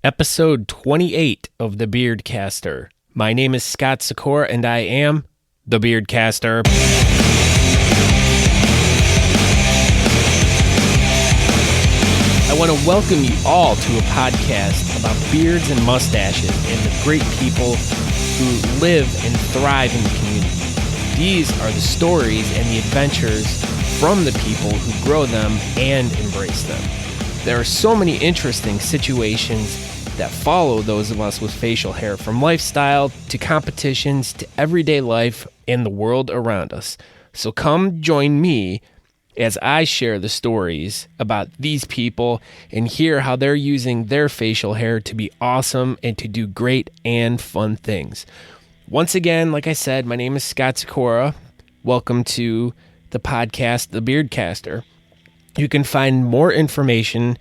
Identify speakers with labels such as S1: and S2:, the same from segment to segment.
S1: Episode 28 of The Beardcaster. My name is Scott Sikora, and I am The Beardcaster. I want to welcome you all to a podcast about beards and mustaches and the great people who live and thrive in the community. These are the stories and the adventures from the people who grow them and embrace them. There are so many interesting situations that follow those of us with facial hair, from lifestyle to competitions to everyday life and the world around us. So come join me as I share the stories about these people and hear how they're using their facial hair to be awesome and to do great and fun things. Once again, like I said, my name is Scott Sikora. Welcome to the podcast, The Beardcaster. You can find more information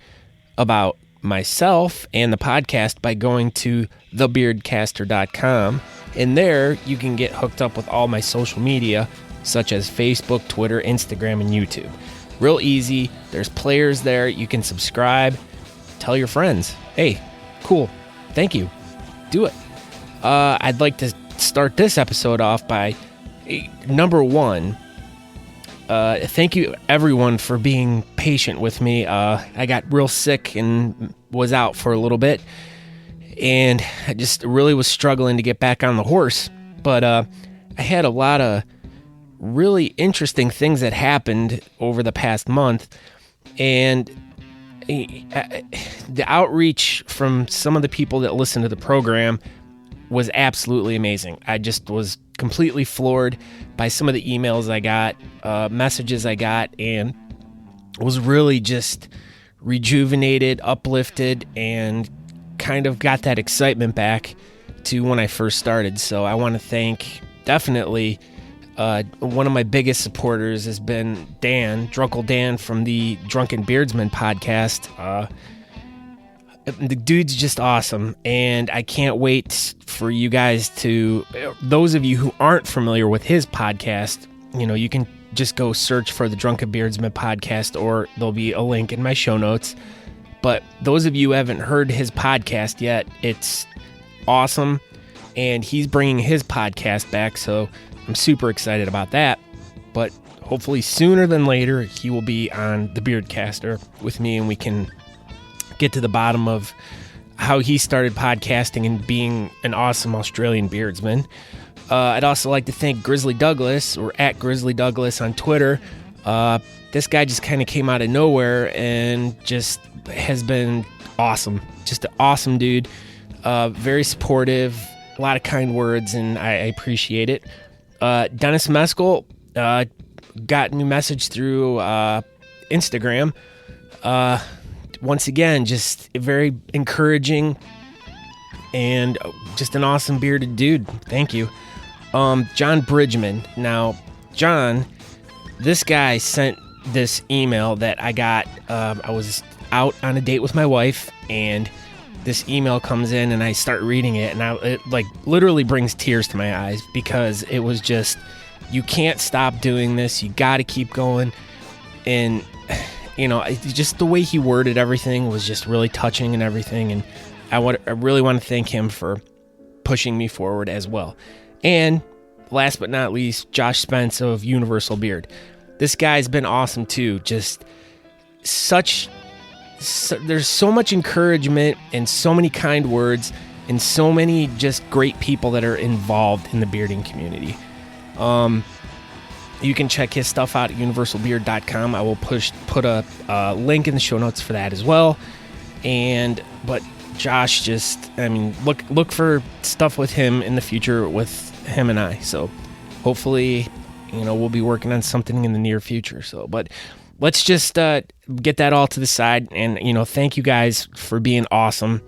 S1: about myself and the podcast by going to thebeardcaster.com, and there you can get hooked up with all my social media such as Facebook, Twitter, Instagram, and YouTube. Real easy. There's players there. You can subscribe. Tell your friends, hey, cool, thank you, do it. I'd like to start this episode off by number one, thank you everyone for being patient with me. I got real sick and was out for a little bit, and I just really was struggling to get back on the horse. But I had a lot of really interesting things that happened over the past month, and the outreach from some of the people that listen to the program was absolutely amazing. I just was completely floored by some of the emails I got, messages I got, and was really just rejuvenated, uplifted, and kind of got that excitement back to when I first started. So I want to thank definitely one of my biggest supporters has been Dan, Drunkle Dan from the Drunken Beardsman podcast. The dude's just awesome, and I can't wait for you guys to, those of you who aren't familiar with his podcast, you can just go search for the Drunken Beardsman podcast, or there'll be a link in my show notes. But those of you who haven't heard his podcast yet, it's awesome, and he's bringing his podcast back, so I'm super excited about that. But hopefully sooner than later, he will be on the Beardcaster with me, and we can get to the bottom of how he started podcasting and being an awesome Australian beardsman. I'd also like to thank Grizzly Douglas, or at Grizzly Douglas on Twitter. This guy just kind of came out of nowhere and just has been awesome. Just an awesome dude. Very supportive, a lot of kind words, and I appreciate it. Dennis Meskel got me a message through Instagram. Once again, just very encouraging and just an awesome bearded dude. Thank you. John Bridgman. Now, John, this guy sent this email that I got. I was out on a date with my wife, and this email comes in, and I start reading it, and it like literally brings tears to my eyes, because it was just, you can't stop doing this. You got to keep going. And just the way he worded everything was just really touching and everything, and I really want to thank him for pushing me forward as well. And last but not least, Josh Spence of Universal Beard. This guy's been awesome too. Just there's so much encouragement and so many kind words and so many just great people that are involved in the bearding community. You can check his stuff out at universalbeard.com. I will put a link in the show notes for that as well. But Josh, look for stuff with him in the future with him and I. So hopefully, we'll be working on something in the near future. So, but let's just get that all to the side, and thank you guys for being awesome.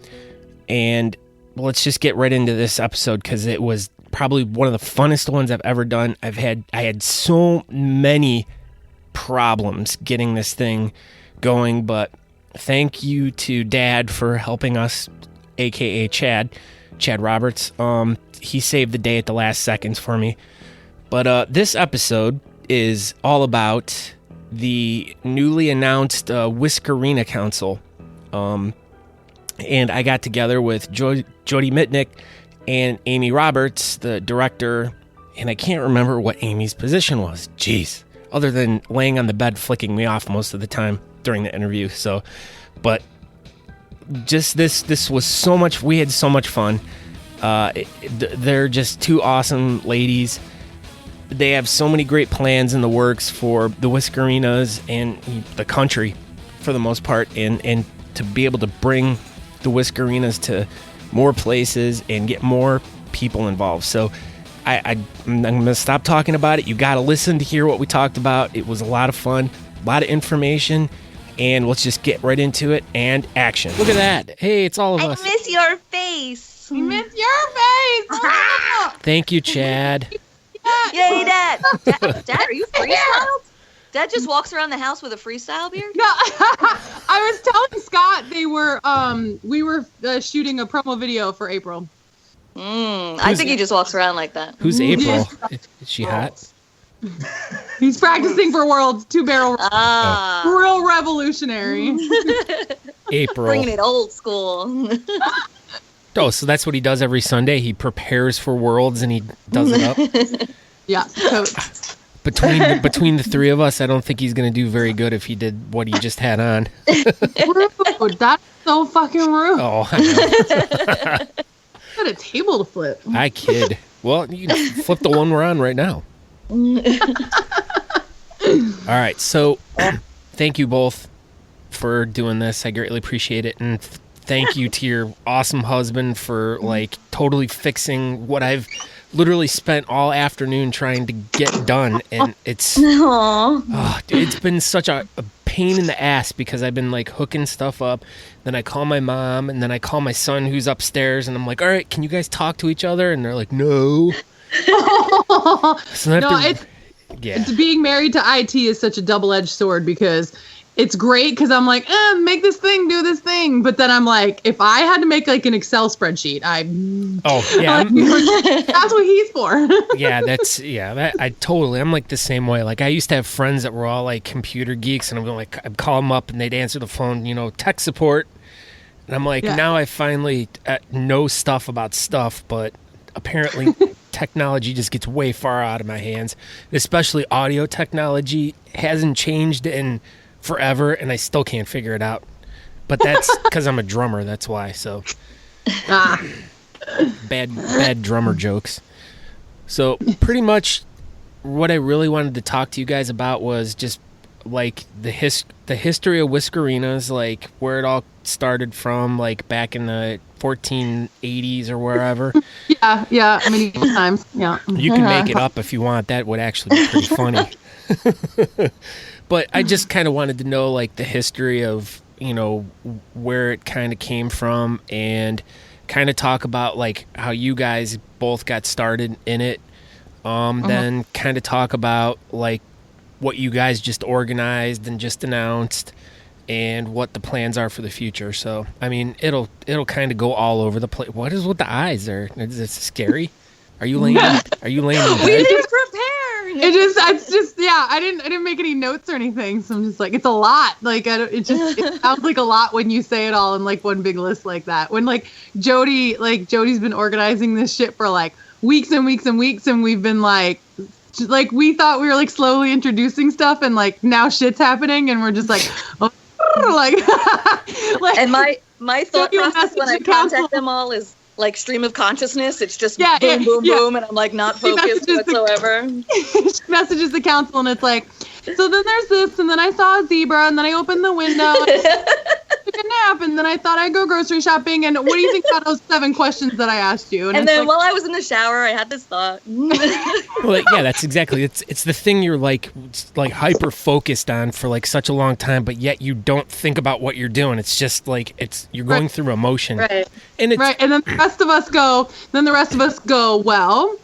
S1: And let's just get right into this episode, because it was probably one of the funnest ones I've ever done. I had so many problems getting this thing going, but thank you to Dad for helping us, aka Chad Roberts. He saved the day at the last seconds for me. But this episode is all about the newly announced Whiskerina Council. and I got together with Jodi Mitnick and Amy Roberts, the director, and I can't remember what Amy's position was. Jeez. Other than laying on the bed flicking me off most of the time during the interview. So, but just this was so much, we had so much fun. They're just two awesome ladies. They have so many great plans in the works for the Whiskerinas and the country for the most part, and to be able to bring the Whiskerinas to more places and get more people involved. So I'm going to stop talking about it. You got to listen to hear what we talked about. It was a lot of fun, a lot of information, and let's just get right into it and action. Look at that. Hey, it's all of us.
S2: I miss your face.
S3: I miss your face. Oh.
S1: Thank you, Chad.
S2: Yay, Dad. Dad, are you freestyled? Dad just walks around the house with a freestyle beard?
S3: No, I was telling Scott we were shooting a promo video for April.
S2: I think he just walks around like that.
S1: Who's April? Is she hot?
S3: He's practicing for Worlds, 2-barrel. Real revolutionary.
S1: April.
S2: Bringing it old school.
S1: Oh, so that's what he does every Sunday? He prepares for Worlds and he does it up?
S3: Yeah. So.
S1: Between the three of us, I don't think he's going to do very good if he did what he just had on.
S3: Rude. That's so fucking rude.
S1: Oh, I know.
S3: Got a table to flip.
S1: I kid. Well, you can flip the one we're on right now. All right, so thank you both for doing this. I greatly appreciate it, and thank you to your awesome husband for totally fixing what I've literally spent all afternoon trying to get done, and it's dude, it's been such a pain in the ass because I've been hooking stuff up. Then I call my mom, and then I call my son who's upstairs, and I'm like, all right, can you guys talk to each other? And they're like, no. So
S3: it's being married to IT is such a double-edged sword because it's great because I'm like, make this thing, do this thing. But then I'm like, if I had to make an Excel spreadsheet, that's what he's for. I'm the same way. I used to have friends that were all computer geeks, and I'd call them up and they'd answer the phone, tech support. And I'm like, now I finally know stuff about stuff, but apparently technology just gets way far out of my hands. Especially audio technology hasn't changed in forever, and I still can't figure it out. But that's because I'm a drummer. That's why. So bad drummer jokes. So pretty much what I really wanted to talk to you guys about was just the history of Whiskerinas, where it all started from, back in the 1480s or wherever. Yeah, many times. Yeah,
S1: you can make it up if you want. That would actually be pretty funny. But I just kind of wanted to know the history of where it kind of came from, and kind of talk about how you guys both got started in it. Then kind of talk about what you guys just organized and just announced, and what the plans are for the future. So I mean, it'll kind of go all over the place. What is with the eyes there? Is it scary? Are you laying? Are you laying in bed?
S2: We didn't prepare.
S3: It's just I didn't make any notes or anything, so I'm just it's a lot. It sounds like a lot when you say it all in one big list like that. When Jodi's been organizing this shit for weeks and weeks and weeks, and we've been we thought we were slowly introducing stuff, and now shit's happening, and we're just
S2: and my thought process when I contact them all is stream of consciousness. It's just boom, boom, and I'm not focused whatsoever.
S3: She messages the council, and it's so then there's this, and then I saw a zebra, and then I opened the window, and took a nap, and then I thought I'd go grocery shopping, and what do you think about those 7 questions that I asked you?
S2: And then while I was in the shower, I had this thought.
S1: Well, yeah, that's exactly. It's the thing you're hyper focused on for such a long time, but yet you don't think about what you're doing. It's just you're going through emotion,
S2: right?
S3: And then the rest of us go. Well,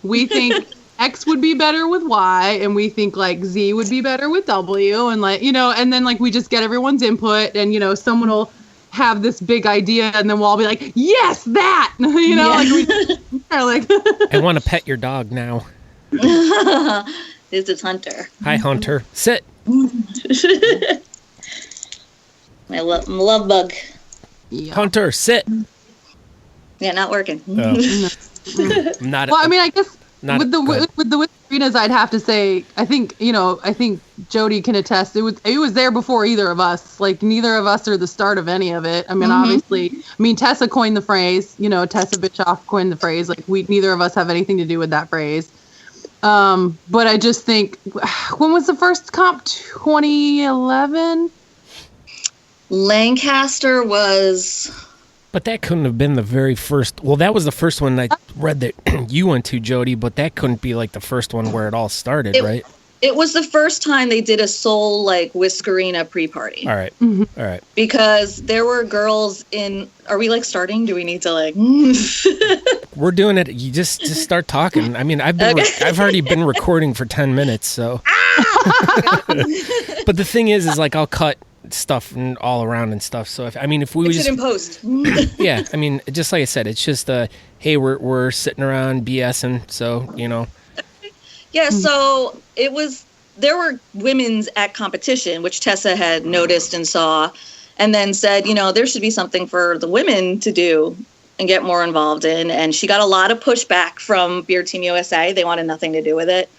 S3: we think X would be better with Y, and we think Z would be better with W, and and then we just get everyone's input, and someone will have this big idea, and then we'll all be yes, that, we are
S1: I want to pet your dog now.
S2: This is Hunter.
S1: Hi, Hunter. Sit.
S2: My love bug.
S1: Yeah. Hunter, sit.
S2: Yeah, not working.
S1: Not.
S4: Well, I mean, I guess with the Whiskerina's, I'd have to say, I think Jodi can attest. It was there before either of us. Like, neither of us are the start of any of it. I mean, obviously, Tessa coined the phrase. Tessa Bischoff coined the phrase. Like, neither of us have anything to do with that phrase. But I just think, when was the first comp? 2011.
S2: Lancaster was.
S1: But that couldn't have been the very first. Well, that was the first one I read that you went to, Jodi, but that couldn't be like the first one where it all started, right?
S2: It was the first time they did a soul Whiskerina pre-party.
S1: All right. All right.
S2: Because there were girls in. Are we starting? Do we need to
S1: We're doing it. You just start talking. I mean, I've already been recording for 10 minutes, so. But the thing is I'll cut stuff and all around and stuff. So if we
S2: just in post.
S1: Yeah, I mean, just like I said, it's just hey, we're sitting around BSing, so
S2: Yeah, so there were women's at competition, which Tessa had noticed and saw, and then said, there should be something for the women to do and get more involved in. And she got a lot of pushback from Beard Team USA. They wanted nothing to do with it.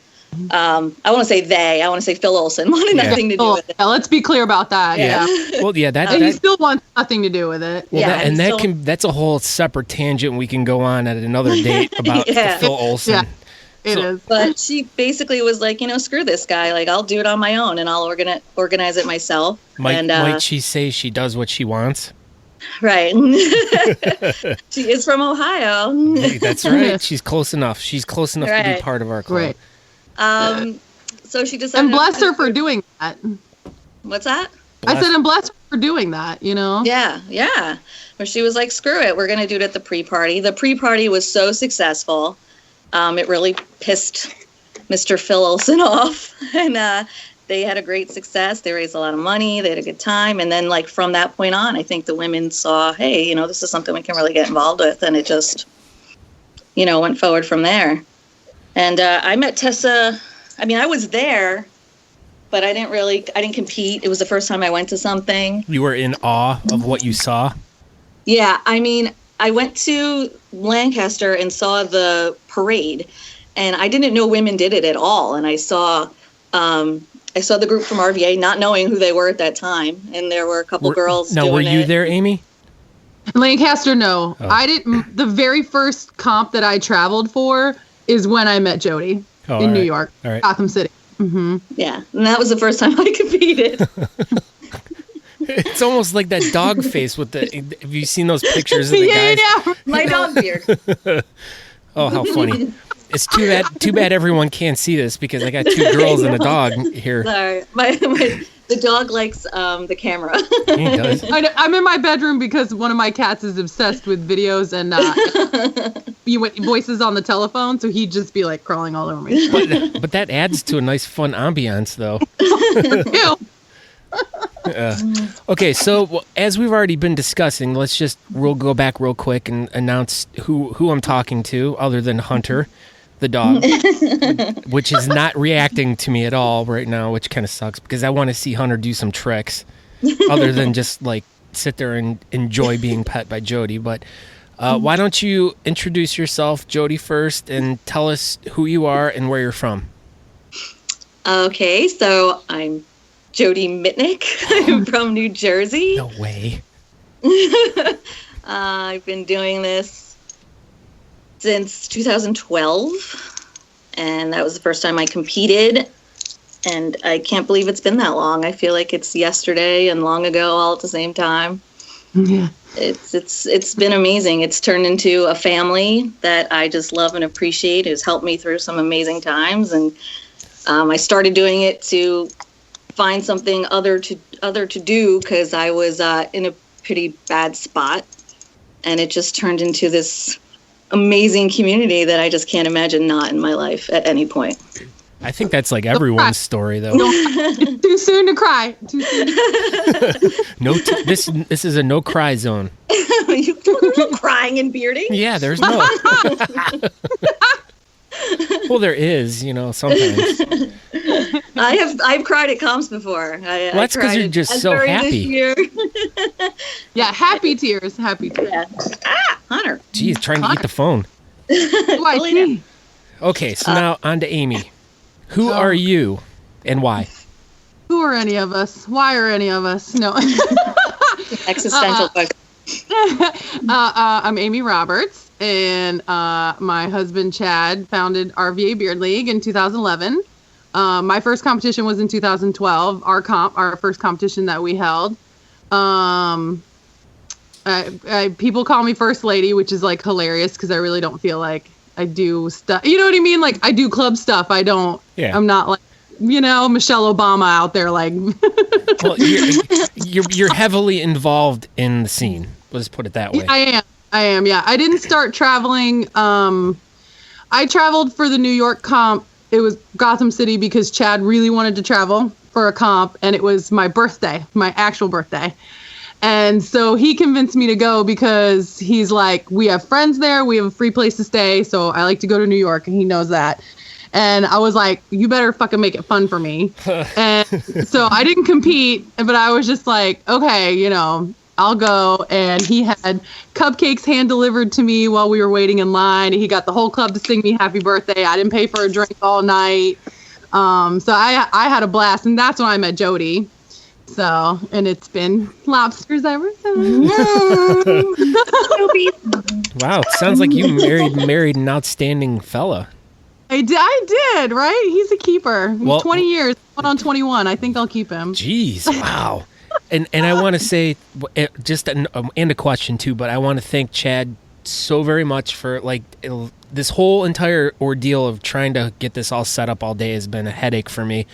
S2: I want to say I want to say Phil Olson wanted nothing to do with it.
S4: Yeah, let's be clear about that. Yeah.
S1: Well, yeah,
S4: he still wants nothing to do with it.
S1: Well, that's a whole separate tangent we can go on at another date about Phil Olson.
S4: Yeah, it is.
S2: But she basically was like, screw this guy. I'll do it on my own and I'll organize it myself.
S1: Might she say she does what she wants?
S2: Right. She is from Ohio.
S1: That's right. She's close enough. She's close enough to be part of our club.
S4: Right.
S2: So she decided.
S4: And bless her for doing that.
S2: What's that?
S4: I said, and bless her for doing that,
S2: Yeah. Where she was like, screw it, we're going to do it at the pre-party. The pre-party was so successful. It really pissed Mr. Phil Olson off. And they had a great success. They raised a lot of money. They had a good time. And then, from that point on, I think the women saw, hey, this is something we can really get involved with. And it just, went forward from there. And I met Tessa. I mean, I was there, but I didn't compete. It was the first time I went to something.
S1: You were in awe of what you saw?
S2: Yeah. I mean, I went to Lancaster and saw the parade, and I didn't know women did it at all. And I saw the group from RVA, not knowing who they were at that time. And there were a couple girls doing it.
S1: Now, were you there, Amy?
S4: Lancaster, no. Oh. I didn't. The very first comp that I traveled for is when I met Jodi in New York, Gotham City. Mm-hmm.
S2: Yeah, and that was the first time I competed.
S1: It's almost like that dog face with the. Have you seen those pictures of the guys?
S2: Yeah, my dog beard.
S1: Oh, how funny! It's too bad everyone can't see this because I got two girls and a dog here.
S2: Sorry, the dog likes the camera.
S1: He does.
S4: I'm in my bedroom because one of my cats is obsessed with videos and voices on the telephone, so he'd just be crawling all over me.
S1: But that adds to a nice, fun ambiance, though. Okay, so as we've already been discussing, we'll go back real quick and announce who I'm talking to, other than Hunter, the dog, which is not reacting to me at all right now, which kind of sucks because I want to see Hunter do some tricks, other than just sit there and enjoy being pet by Jodi. But why don't you introduce yourself, Jodi, first, and tell us who you are and where you're from?
S2: Okay, so I'm Jodi Mitnick. I'm from New Jersey.
S1: No way.
S2: I've been doing this since 2012, and that was the first time I competed, and I can't believe it's been that long. I feel like it's yesterday and long ago all at the same time.
S4: Yeah.
S2: It's been amazing. It's turned into a family that I just love and appreciate. It's helped me through some amazing times, and I started doing it to find something other to do because I was in a pretty bad spot, and it just turned into this amazing community that I just can't imagine not in my life at any point.
S1: I think that's everyone's story, though.
S4: Too soon to cry. Too soon.
S1: This is a no cry zone.
S2: No crying and bearding.
S1: Yeah, there's no. Well, there is, sometimes.
S2: I've cried at comps before.
S1: Well, that's because you're just so happy.
S4: Yeah, happy tears. Happy tears.
S2: Yeah. Ah, Hunter.
S1: Geez, trying to eat the phone. Okay, so now on to Amy. Who are you and why?
S4: Who are any of us? Why are any of us? No.
S2: Existential question.
S4: I'm Amy Roberts, and my husband Chad founded RVA Beard League in 2011. My first competition was in 2012. Our first competition that we held. People call me First Lady, which is like hilarious because I really don't feel like I do stuff. You know what I mean? Like I do club stuff. I don't. Yeah. I'm not like Michelle Obama out there like.
S1: Well, you're heavily involved in the scene. Let's put it that way.
S4: I am. Yeah. I didn't start traveling. I traveled for the New York comp. It was Gotham City because Chad really wanted to travel for a comp, and it was my birthday, my actual birthday. And so he convinced me to go because he's like, we have friends there. We have a free place to stay. So I like to go to New York, and he knows that. And I was like, you better fucking make it fun for me. And so I didn't compete, but I was just like, okay, I'll go. And he had cupcakes hand delivered to me while we were waiting in line. He got the whole club to sing me happy birthday. I didn't pay for a drink all night. So I had a blast. And that's when I met Jodi. So, and it's been lobsters ever since.
S1: Wow, it sounds like you married an outstanding fella.
S4: I did, right? He's a keeper. Well, 20 years, going on 21. I think I'll keep him.
S1: Jeez, wow. And I want to say, just and a question too, but I want to thank Chad so very much for this whole entire ordeal of trying to get this all set up all day has been a headache for me.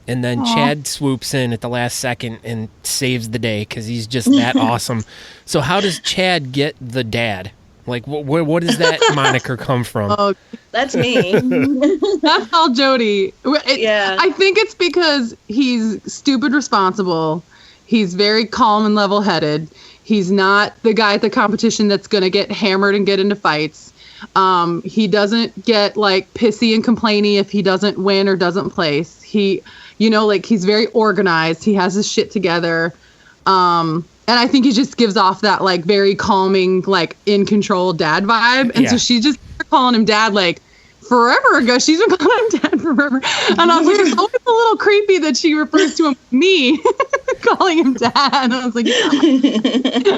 S1: And then Chad swoops in at the last second and saves the day because he's just that awesome. So how does Chad get the dad? Like, what does that moniker come from?
S2: Oh, that's me.
S4: That's all Jodi.
S2: Yeah.
S4: I think it's because he's stupid responsible. He's very calm and level-headed. He's not the guy at the competition that's going to get hammered and get into fights. He doesn't get pissy and complainy if he doesn't win or doesn't place. He's very organized. He has his shit together. And I think he just gives off that very calming, in control dad vibe. And so she just calling him dad forever ago. She's been calling him dad forever. And I was like, it's always a little creepy that she refers to him me calling him dad. And I was like,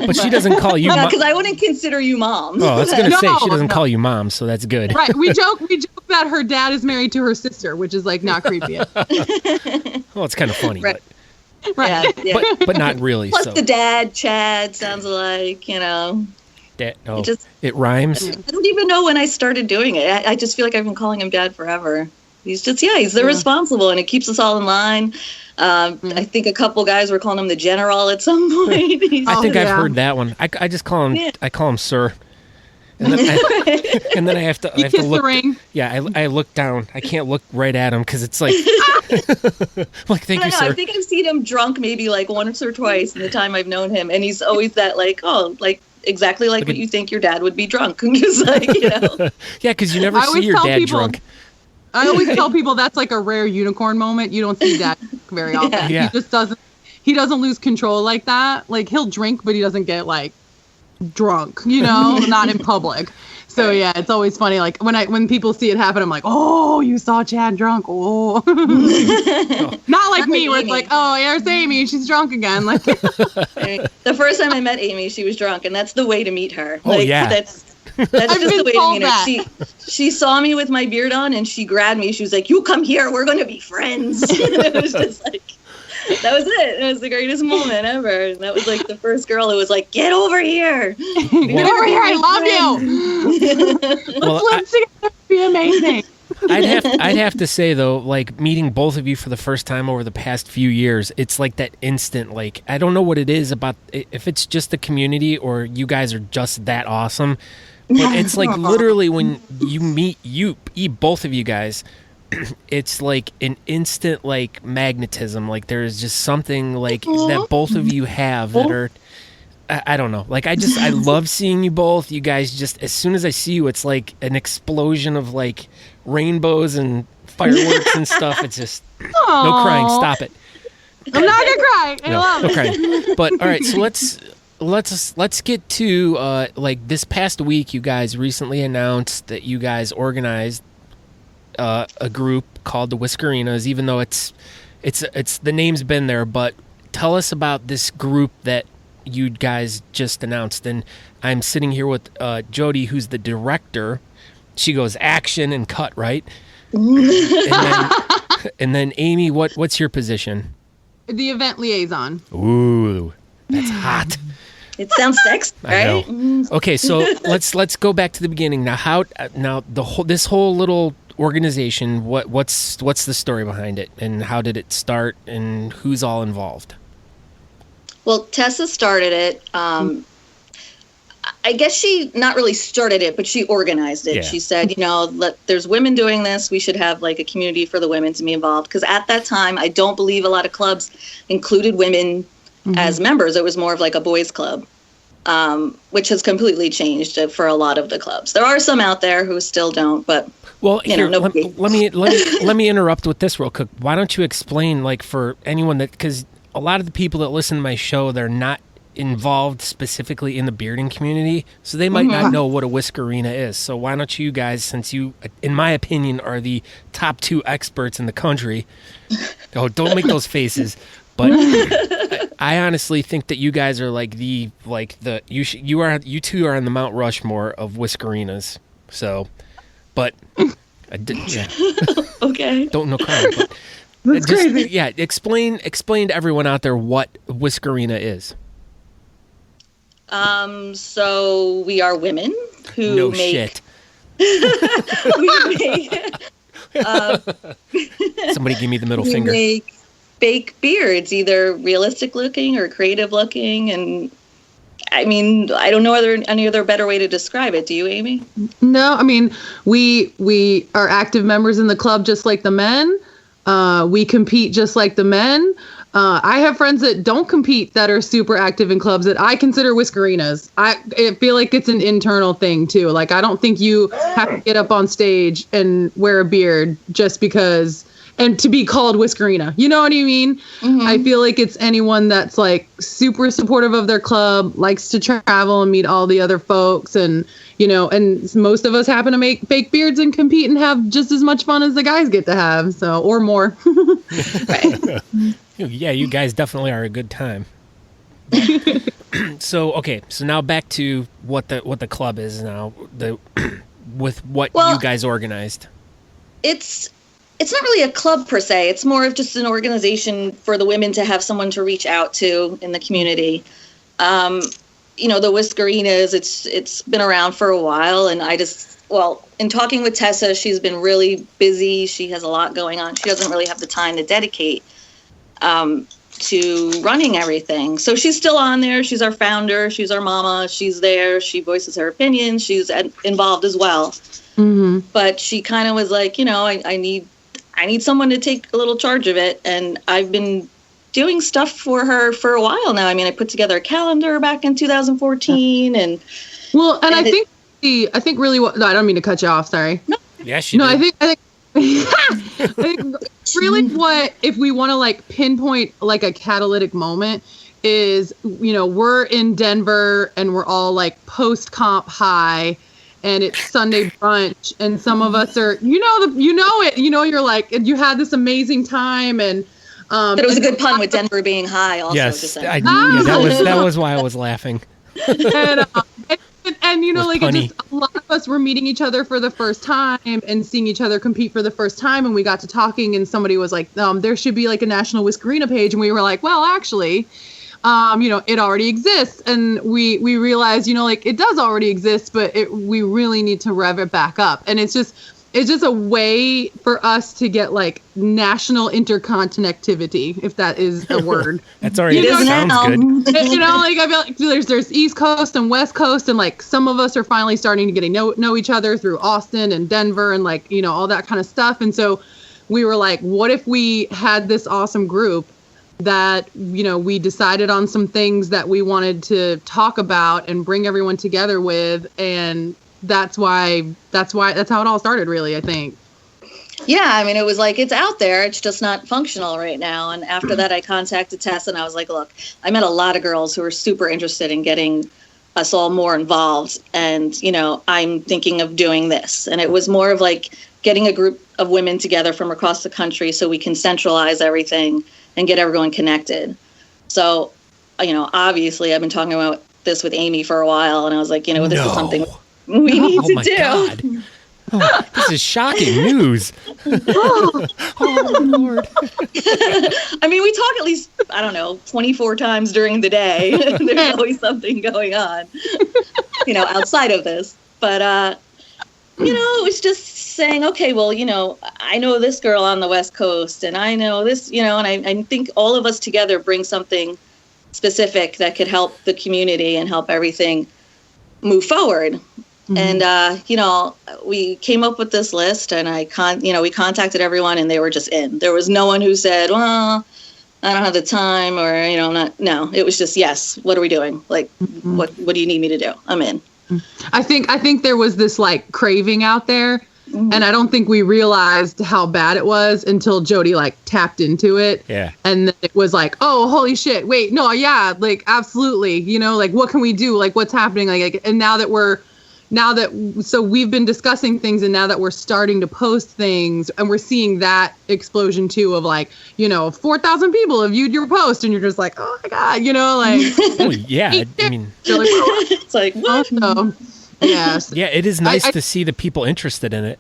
S1: but she doesn't call you mom.
S2: Because I wouldn't consider you mom.
S1: Oh, I was going to say she doesn't call you mom, so that's good.
S4: Right. We joke that her dad is married to her sister, which is not creepy.
S1: Well, it's kind of funny,
S2: right.
S1: But.
S2: Right. Yeah.
S1: But not really.
S2: Plus the dad, Chad, sounds like,
S1: it rhymes.
S2: I don't even know when I started doing it. I just feel like I've been calling him dad forever. He's just, he's the responsible, and it keeps us all in line. I think a couple guys were calling him the general at some point.
S1: I think I've heard that one. I just call him, I call him sir. And then I have to
S4: kiss
S1: look.
S4: The ring.
S1: Yeah, I look down. I can't look right at him because it's like, thank you, sir.
S2: I think I've seen him drunk maybe once or twice in the time I've known him, and he's always that exactly like what you think your dad would be drunk. Just
S1: Yeah, because you never see your dad drunk.
S4: I always tell people that's a rare unicorn moment. You don't see dad very often.
S1: Yeah.
S4: He doesn't lose control like that. He'll drink, but he doesn't get drunk, not in public. So yeah, it's always funny. When people see it happen, I'm like, oh, you saw Chad drunk. Oh, not like me, where it's oh, there's Amy. She's drunk again.
S2: The first time I met Amy, she was drunk, and that's the way to meet her.
S1: Oh yeah.
S2: That's just the way to meet her. She saw me with my beard on, and she grabbed me. She was like, "You come here. We're going to be friends." And it was just that was it. It was the greatest moment ever. That was the first girl who was like, "Get over here!
S4: Get over here! I love you." Let's together. Be amazing.
S1: I'd have to say though, meeting both of you for the first time over the past few years, it's that instant. I don't know what it is about, if it's just the community or you guys are just that awesome, but it's literally when you meet both of you guys. It's an instant magnetism. There's just something that both of you have that are, I don't know. I love seeing you both. You guys just, as soon as I see you, it's an explosion of rainbows and
S3: fireworks and stuff. It's just no crying. Stop it.
S4: I'm not gonna cry. I love
S3: no
S4: it.
S3: crying. But all right, so let's get to like this past week. You guys recently announced that you guys organized a group called the Whiskerina's, even though it's the name's been there. But tell us about this group that you guys just announced. And I'm sitting here with Jodi, who's the director. She goes action and cut, right? and then Amy, what's your position?
S4: The event liaison.
S3: Ooh, that's hot.
S2: It sounds sexy, right?
S3: I know. Okay, so let's go back to the beginning. Now this whole little organization, what's the story behind it, and how did it start, and who's all involved?
S2: Well, Tessa started it. I guess she not really started it, but she organized it. Yeah. She said, there's women doing this. We should have like a community for the women to be involved. Because at that time, I don't believe a lot of clubs included women as members. It was more of like a boys club, which has completely changed for a lot of the clubs. There are some out there who still don't, but
S3: well, let me interrupt with this real quick. Why don't you explain, like, for anyone because a lot of the people that listen to my show, they're not involved specifically in the bearding community, so they might not know what a Whiskerina is. So why don't you guys, since you, in my opinion, are the top 2 experts in the country, don't make those faces, but I honestly think that you guys are you two are on the Mount Rushmore of Whiskerinas. So, but yeah.
S2: Okay,
S3: don't know crime, but
S4: that's crazy.
S3: Yeah, explain to everyone out there what Whiskerina is.
S2: So we are women who make...
S3: Somebody give me the middle finger.
S2: We make fake beards, either realistic looking or creative looking. And I mean, I don't know any other better way to describe it. Do you, Amy?
S4: No, I mean, we are active members in the club just like the men. We compete just like the men. I have friends that don't compete that are super active in clubs that I consider Whiskerinas. I feel like it's an internal thing too. Like, I don't think you have to get up on stage and wear a beard just because, and to be called Whiskerina. You know what I mean? Mm-hmm. I feel like it's anyone that's like super supportive of their club, likes to travel and meet all the other folks, and and most of us happen to make fake beards and compete and have just as much fun as the guys get to have, so, or more.
S2: Right.
S3: Yeah, you guys definitely are a good time. So now back to what the club is now, with what you guys organized.
S2: It's not really a club per se. It's more of just an organization for the women to have someone to reach out to in the community. The Whiskerina's, it's been around for a while, and in talking with Tessa, she's been really busy. She has a lot going on. She doesn't really have the time to dedicate to running everything. So she's still on there. She's our founder. She's our mama. She's there. She voices her opinion. She's involved as well. Mm-hmm. But she kind of was like, I need someone to take a little charge of it. And I've been doing stuff for her for a while now. I mean, I put together a calendar back in 2014, I think really what, no, I don't mean to cut you off. Sorry. No.
S3: Yeah, she did.
S4: I think I think really what, if we want to like pinpoint like a catalytic moment, is, we're in Denver and we're all like post comp high, and it's Sunday brunch, and some of us are, you're like, you had this amazing time, and
S2: but it was a good pun with Denver being high also.
S3: Yes, that was why I was laughing.
S4: And a lot of us were meeting each other for the first time and seeing each other compete for the first time, and we got to talking, and somebody was like, there should be like a National Whiskerina page, and we were like, well, actually, it already exists, and we realized, it does already exist, but we really need to rev it back up, and it's just a way for us to get like national interconnectivity, if that is a word.
S3: That's already sounds good.
S4: I feel like there's East Coast and West Coast, and like some of us are finally starting to know each other through Austin and Denver and like, all that kind of stuff. And so we were like, what if we had this awesome group that, we decided on some things that we wanted to talk about and bring everyone together with, and that's how it all started, really, I think.
S2: Yeah, I mean, it was like, it's out there, it's just not functional right now. And after that, I contacted Tess and I was like, look, I met a lot of girls who were super interested in getting us all more involved. And, you know, I'm thinking of doing this. And it was more of like getting a group of women together from across the country so we can centralize everything and get everyone connected. So, you know, obviously I've been talking about this with Amy for a while, and I was like, you know, this is something we need to do.
S3: God. Oh, this is shocking news. Oh, Lord.
S2: I mean, we talk at least, I don't know, 24 times during the day. There's always something going on, you know, outside of this. But, you know, it was just saying, okay, well, you know, I know this girl on the West Coast, and I know this, you know, and I think all of us together bring something specific that could help the community and help everything move forward. Mm-hmm. And, you know, we came up with this list, and we contacted everyone, and they were just in. There was no one who said, well, I don't have the time, or, you know, no, it was just, yes, what are we doing? Like, what do you need me to do? I'm in.
S4: I think there was this like craving out there, and I don't think we realized how bad it was until Jodi like tapped into it. Yeah. And then it was like, oh, holy shit. Wait, no, yeah, like, absolutely. You know, like, what can we do? Like, what's happening? Like, and so we've been discussing things, and now that we're starting to post things, and we're seeing that explosion too of like, you know, 4,000 people have viewed your post, and you're just like, oh my God, you know, like,
S3: oh yeah, I mean,
S2: you're like, it's like, what?
S4: Yes.
S3: Yeah, it is nice to see the people interested in it.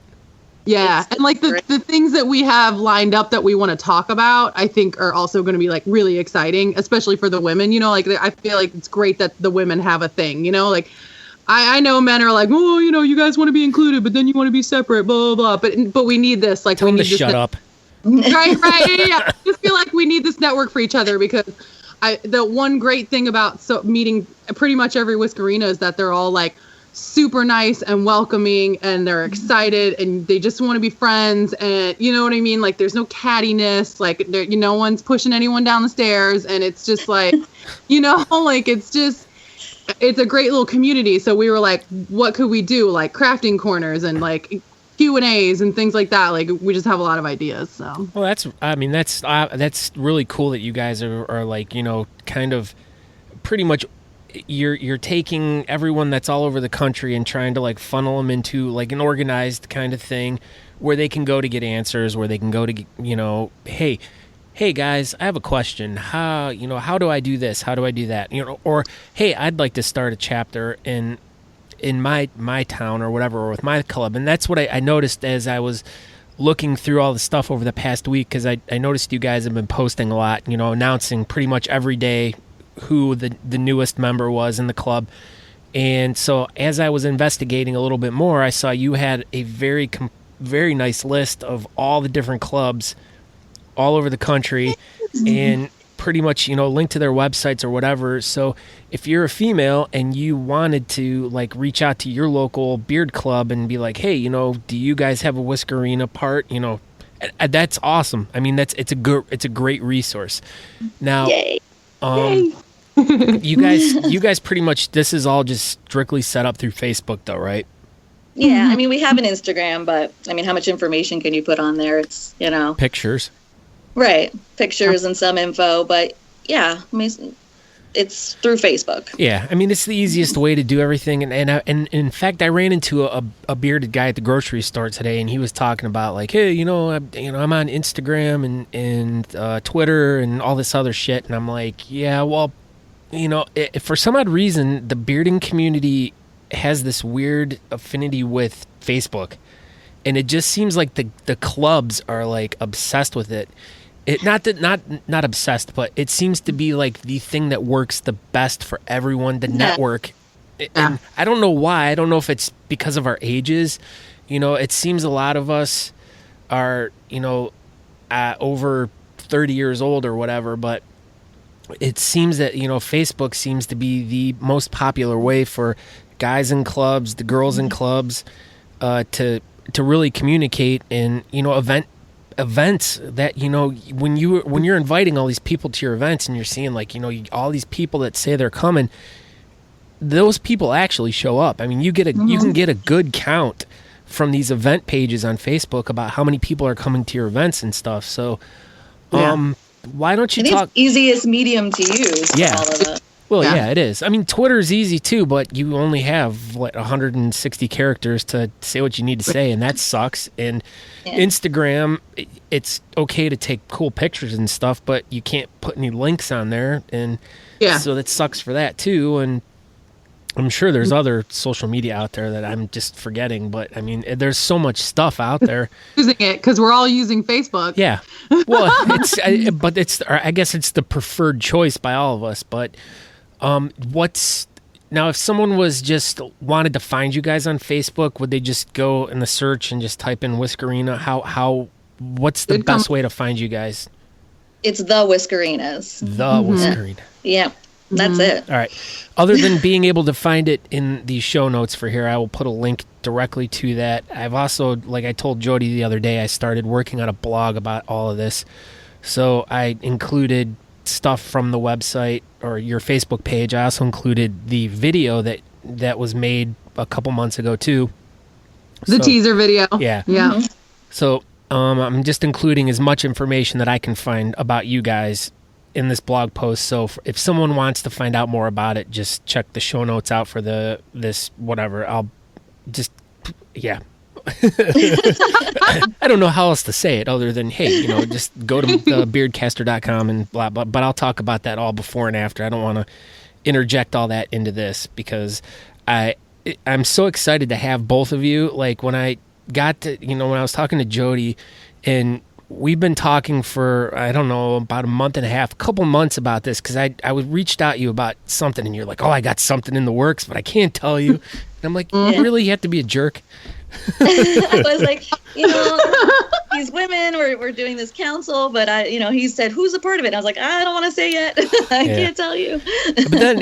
S4: Yeah, and like the things that we have lined up that we want to talk about, I think are also going to be like really exciting, especially for the women. You know, like, I feel like it's great that the women have a thing, you know, like, I know men are like, oh, you know, you guys want to be included, but then you want to be separate, blah, blah, blah. But we need this. Like,
S3: tell
S4: we need
S3: them to shut up.
S4: Right. Yeah. I just feel like we need this network for each other, because the one great thing about meeting pretty much every Whiskerina is that they're all like super nice and welcoming, and they're excited, and they just want to be friends. And you know what I mean? Like, there's no cattiness, like, no one's pushing anyone down the stairs. And it's just like, you know, like, it's a great little community. So we were like, what could we do? Like crafting corners and like Q&As and things like that. Like, we just have a lot of ideas. So,
S3: well, that's really cool that you guys are like, you know, kind of pretty much you're taking everyone that's all over the country and trying to like funnel them into like an organized kind of thing where they can go to get answers, where they can go to, you know, hey guys, I have a question. How do I do this? How do I do that? You know, or hey, I'd like to start a chapter in my town or whatever, or with my club. And that's what I noticed as I was looking through all the stuff over the past week, because I noticed you guys have been posting a lot, you know, announcing pretty much every day who the newest member was in the club. And so as I was investigating a little bit more, I saw you had a very nice list of all the different clubs all over the country, and pretty much, you know, link to their websites or whatever. So if you're a female and you wanted to like reach out to your local beard club and be like, hey, you know, do you guys have a Whiskerina part? You know, that's awesome. I mean, it's a great resource. Now,
S2: Yay.
S3: you guys pretty much, this is all just strictly set up through Facebook though, right?
S2: Yeah, I mean, we have an Instagram, but I mean, how much information can you put on there? It's, you know,
S3: pictures.
S2: Right. Pictures and some info, but yeah, I mean, it's through Facebook.
S3: Yeah, I mean, it's the easiest way to do everything. And in fact, I ran into a bearded guy at the grocery store today, and he was talking about like, hey, I'm on Instagram and Twitter and all this other shit. And I'm like, yeah, well, you know, for some odd reason, the bearding community has this weird affinity with Facebook, and it just seems like the clubs are like obsessed with it. Not obsessed, but it seems to be like the thing that works the best for everyone to network. And I don't know why. I don't know if it's because of our ages. You know, it seems a lot of us are, you know, over 30 years old or whatever, but it seems that, you know, Facebook seems to be the most popular way for guys in clubs, the girls in clubs, to really communicate and, you know, events that, you know, when you're inviting all these people to your events and you're seeing like, you know, all these people that say they're coming, those people actually show up. I mean, you can get a good count
S1: from these event pages on Facebook about how many people are coming to your events and stuff. So, why don't you talk?
S2: It's easiest medium to use. For all of it.
S1: Well, yeah, it is. I mean, Twitter's easy too, but you only have 160 characters to say what you need to say, and that sucks. And Instagram, it's okay to take cool pictures and stuff, but you can't put any links on there, and so that sucks for that too. And I'm sure there's other social media out there that I'm just forgetting, but I mean, there's so much stuff out there.
S4: Using it because we're all using Facebook.
S1: Yeah, well, I guess it's the preferred choice by all of us, but. Now, if someone was just wanted to find you guys on Facebook, would they just go in the search and just type in Whiskerina? What's the best way to find you guys?
S2: It's the Whiskerinas.
S1: The Whiskerina.
S2: Yeah, that's it.
S1: All right. Other than being able to find it in the show notes for here, I will put a link directly to that. I've also, like I told Jodi the other day, I started working on a blog about all of this. So I included stuff from the website or your Facebook page. I also included the video that was made a couple months ago too.
S4: The teaser video.
S1: Yeah.
S4: Yeah.
S1: So I'm just including as much information that I can find about you guys in this blog post. So if someone wants to find out more about it, just check the show notes out for this whatever. I'll just I don't know how else to say it other than, hey, just go to beardcaster.com and blah, blah. But I'll talk about that all before and after. I don't want to interject all that into this because I'm so excited to have both of you. Like when I got to, when I was talking to Jodi, and we've been talking for, I don't know, about a month and a half, a couple months about this because I reached out to you about something and you're like, oh, I got something in the works, but I can't tell you. And I'm like, really? You have to be a jerk?
S2: I was like, these women we're doing this council, but he said, who's a part of it? And I was like, I don't want to say yet. I can't tell you.
S1: But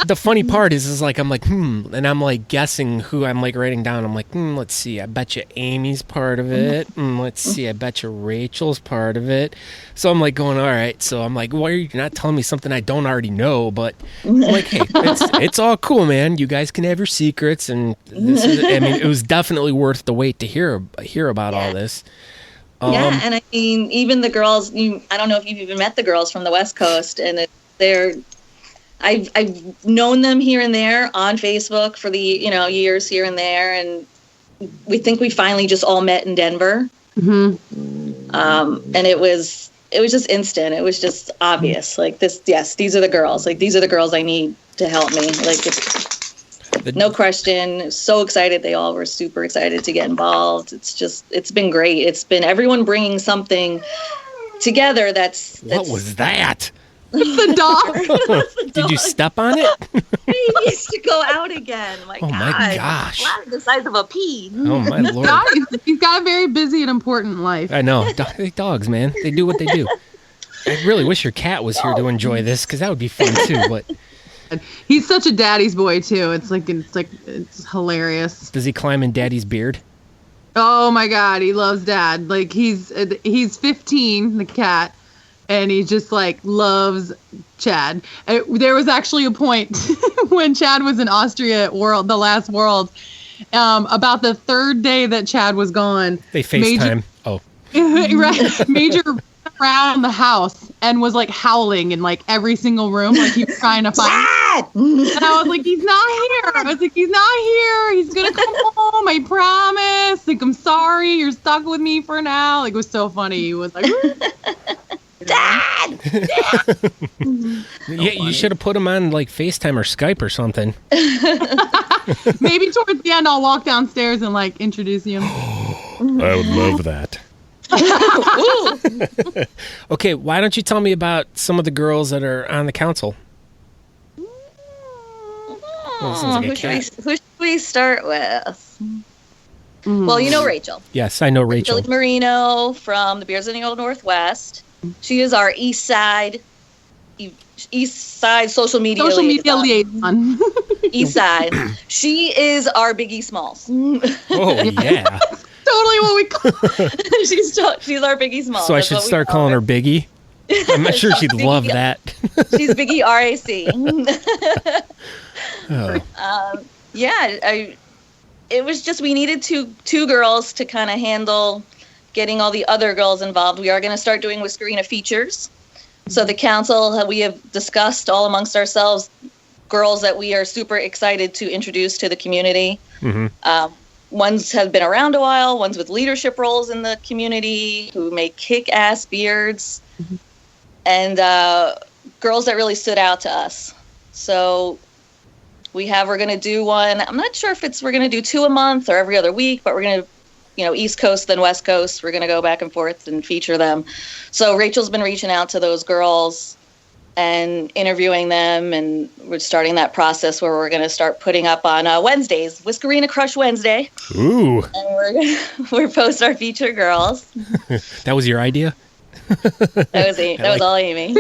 S1: the funny part is like, I'm like, and I'm like guessing who I'm like writing down. I'm like, let's see. I bet you Amy's part of it. Let's see. I bet you Rachel's part of it. So I'm like going, all right. So I'm like, why are you not telling me something I don't already know? But I'm like, hey, it's all cool, man. You guys can have your secrets. And it was definitely worth the wait to hear about all this.
S2: And I mean, even the girls. I don't know if you've even met the girls from the West Coast, and I've known them here and there on Facebook for the years here and there, and we think we finally just all met in Denver. And it was just instant. It was just obvious. Like this, yes, these are the girls. Like these are the girls I need to help me. Like no question. So excited. They all were super excited to get involved. It's been great. It's been everyone bringing something together. What
S1: was that?
S4: The dog.
S1: Did you step on it?
S2: He needs to go out again. My
S1: gosh.
S2: The size of a pea.
S1: Oh my Lord.
S4: He's got a very busy and important life.
S1: I know. Dogs, man. They do what they do. I really wish your cat was here to enjoy this because that would be fun too. But
S4: he's such a daddy's boy too. It's hilarious.
S1: Does he climb in daddy's beard?
S4: Oh my God, he loves dad. Like he's 15, the cat, and he just like loves Chad. There was actually a point when Chad was in Austria at the last World, about the third day that Chad was gone.
S1: They FaceTime.
S4: Right. Major around the house and was like howling in like every single room, like he was trying to find. And I was like, he's not here. I was like, he's not here. He's gonna come home. I promise. Like, I'm sorry. You're stuck with me for now. Like, it was so funny. He was like, Dad.
S1: Yeah, you should have put him on like FaceTime or Skype or something.
S4: Maybe towards the end, I'll walk downstairs and like introduce him.
S1: I would love that. Okay, why don't you tell me about some of the girls that are on the council?
S2: Who should we start with? Well, you know Rachel.
S1: Yes, I know Rachel.
S2: Rachel Marino from the Bears in the Old Northwest. She is our East Side social media
S4: liaison.
S2: East Side. She is our Biggie Smalls.
S1: Oh yeah.
S4: Totally what we call
S2: she's our Biggie Smalls.
S1: So I should start calling her Biggie? I'm not sure she'd love that.
S2: She's Biggie RAC. it was just, we needed two girls to kind of handle getting all the other girls involved. We are going to start doing Whiskerina features. So the council, we have discussed all amongst ourselves girls that we are super excited to introduce to the community. Ones have been around a while, ones with leadership roles in the community who make kick-ass beards, and girls that really stood out to us. So we're going to do one. I'm not sure if we're going to do 2 a month or every other week, but we're going to, East Coast, then West Coast. We're going to go back and forth and feature them. So Rachel's been reaching out to those girls and interviewing them, and we're starting that process where we're going to start putting up on Wednesdays, Whiskerina Crush Wednesday.
S3: Ooh.
S2: And we're post our feature girls.
S3: That was your idea?
S2: That was all Amy.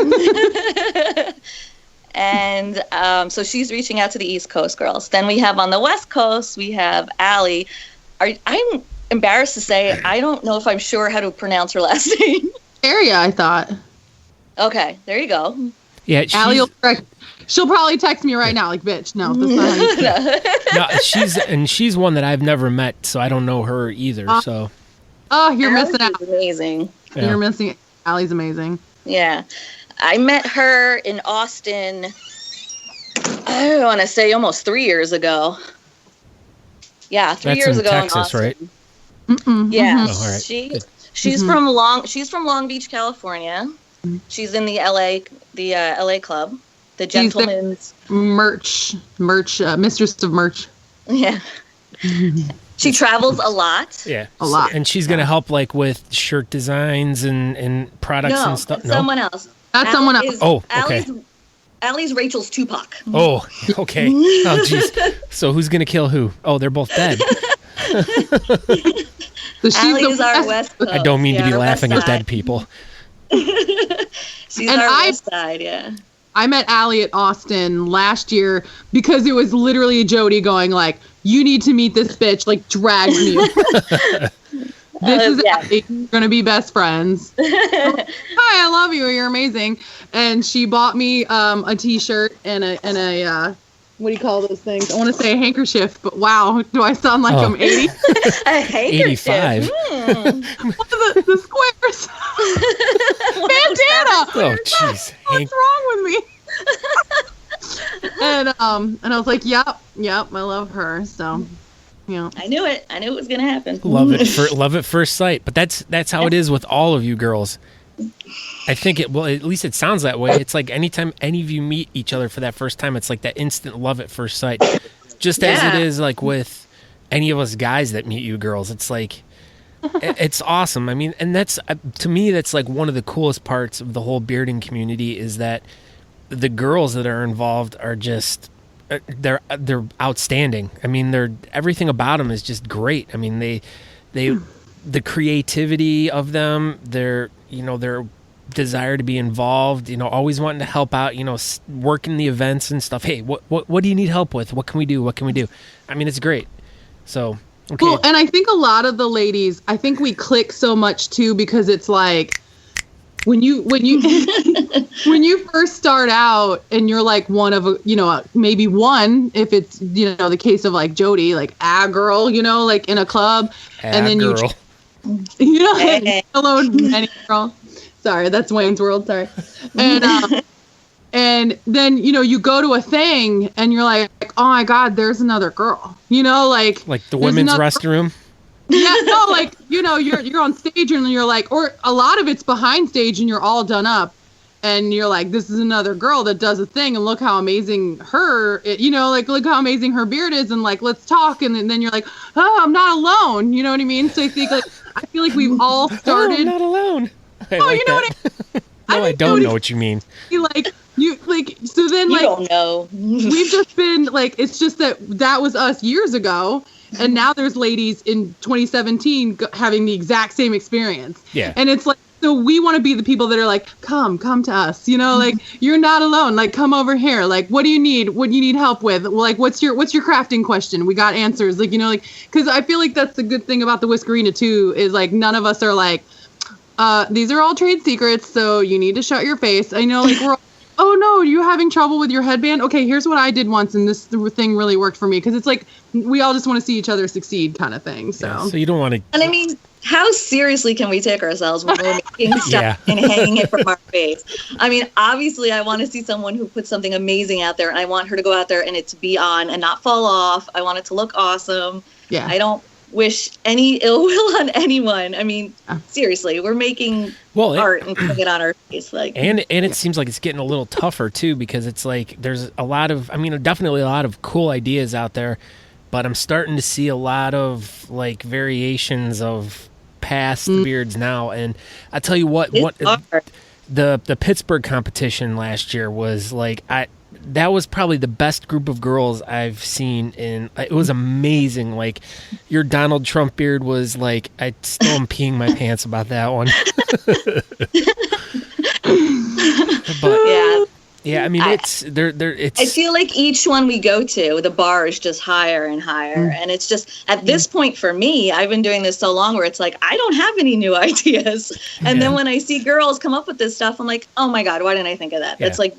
S2: And so she's reaching out to the East Coast girls. Then we have on the West Coast, we have Allie. I'm embarrassed to say, I don't know if I'm sure how to pronounce her last name.
S4: Area, I thought.
S2: Okay, there you go.
S3: Yeah,
S4: Allie will correct. She'll probably text me right now, like, bitch, no, that's not how you say it.
S3: No, she's one that I've never met, so I don't know her either. So.
S4: Oh, you're missing out.
S2: Amazing.
S4: Yeah. You're missing. Allie's amazing.
S2: Yeah, I met her in Austin. I want to say almost 3 years ago. Yeah, 3 years ago
S3: Texas,
S2: in Austin.
S3: right?
S2: Yeah,
S3: Oh, all right.
S2: She's from Long Beach, California. She's in the LA club, the Gentleman's
S4: merch, mistress of merch.
S2: Yeah. She travels a lot.
S3: Yeah,
S4: a lot,
S3: and she's gonna help like with shirt designs and products and stuff. No,
S2: someone else.
S4: That's someone else.
S3: Oh, okay.
S2: Allie's Rachel's Tupac.
S3: Oh, okay. Oh, jeez. So who's gonna kill who? Oh, they're both dead.
S2: So Allie's our West Coast.
S3: I don't mean to be laughing at dead people.
S2: She's our West Side, yeah.
S4: I met Allie at Austin last year because it was literally Jodi going like, you need to meet this bitch, like dragged me. This is Allie. We're going to be best friends. Hi, I love you. You're amazing. And she bought me a t-shirt and a what do you call those things? I want to say a handkerchief, but wow, do I sound like I'm 80?
S2: A handkerchief.
S3: 85.
S4: The squares. Bandana.
S3: Oh, jeez.
S4: What's wrong with me? And I was like, yep, I love her. So,
S2: I knew it. I knew it was gonna happen.
S3: Love it first sight. But that's how it is with all of you girls. I think at least it sounds that way. It's like anytime any of you meet each other for that first time, it's like that instant love at first sight. Just as it is like with any of us guys that meet you girls. It's like, it's awesome. I mean, and that's, to me, that's like one of the coolest parts of the whole bearding community is that the girls that are involved are just, they're outstanding. I mean, everything about them is just great. I mean, the creativity of them, their desire to be involved, always wanting to help out, working the events and stuff. Hey, what do you need help with? What can we do? I mean, it's great. So, okay.
S4: Well, and I think a lot of the ladies, I think we click so much too, because it's like when you when you first start out and you're like one of maybe one, if it's the case of like Jodi, like a girl, like in a club, and then
S3: girl.
S4: Hello, any girl. Sorry, that's Wayne's World. Sorry. And then, you go to a thing and you're like, oh my God, there's another girl, like
S3: the women's restroom.
S4: Yeah, no, like, you're on stage and you're like, or a lot of it's behind stage and you're all done up and you're like, this is another girl that does a thing and look how amazing look how amazing her beard is and like, let's talk. And then you're like, oh, I'm not alone. You know what I mean? So I think I feel like we've all started.
S3: I'm not alone.
S4: You know what I mean?
S3: No, I don't know what you mean.
S4: So then,
S2: you don't know.
S4: We've just been like, it's just that was us years ago, and now there's ladies in 2017 having the exact same experience.
S3: Yeah.
S4: And it's like, so we want to be the people that are like, come to us, like you're not alone. Like, come over here. Like, what do you need? What do you need help with? Like, what's your crafting question? We got answers. Like, because I feel like that's the good thing about the Whiskerina too, is like none of us are like, these are all trade secrets, so you need to shut your face. I know, like, we're all, oh no, you having trouble with your headband? Okay, here's what I did once, and this thing really worked for me, because it's like we all just want to see each other succeed kind of thing. So,
S3: so you don't want to.
S2: And I mean, how seriously can we take ourselves when we're making stuff and hanging it from our face? I mean, obviously, I want to see someone who puts something amazing out there, and I want her to go out there and it to be on and not fall off. I want it to look awesome.
S4: Yeah.
S2: I don't wish any ill will on anyone. I mean, seriously, we're making art and putting it on our face, like.
S3: And it seems like it's getting a little tougher too, because it's like there's a lot of, I mean, definitely a lot of cool ideas out there, but I'm starting to see a lot of like variations of past beards now. And I tell you what the Pittsburgh competition last year was like, that was probably the best group of girls I've seen it was amazing. Like your Donald Trump beard was like, I still am peeing my pants about that one. But, yeah, I mean, it's I
S2: feel like each one we go to, the bar is just higher and higher. And it's just, at this point for me, I've been doing this so long where it's like, I don't have any new ideas. And then when I see girls come up with this stuff, I'm like, oh my God, why didn't I think of that? That's like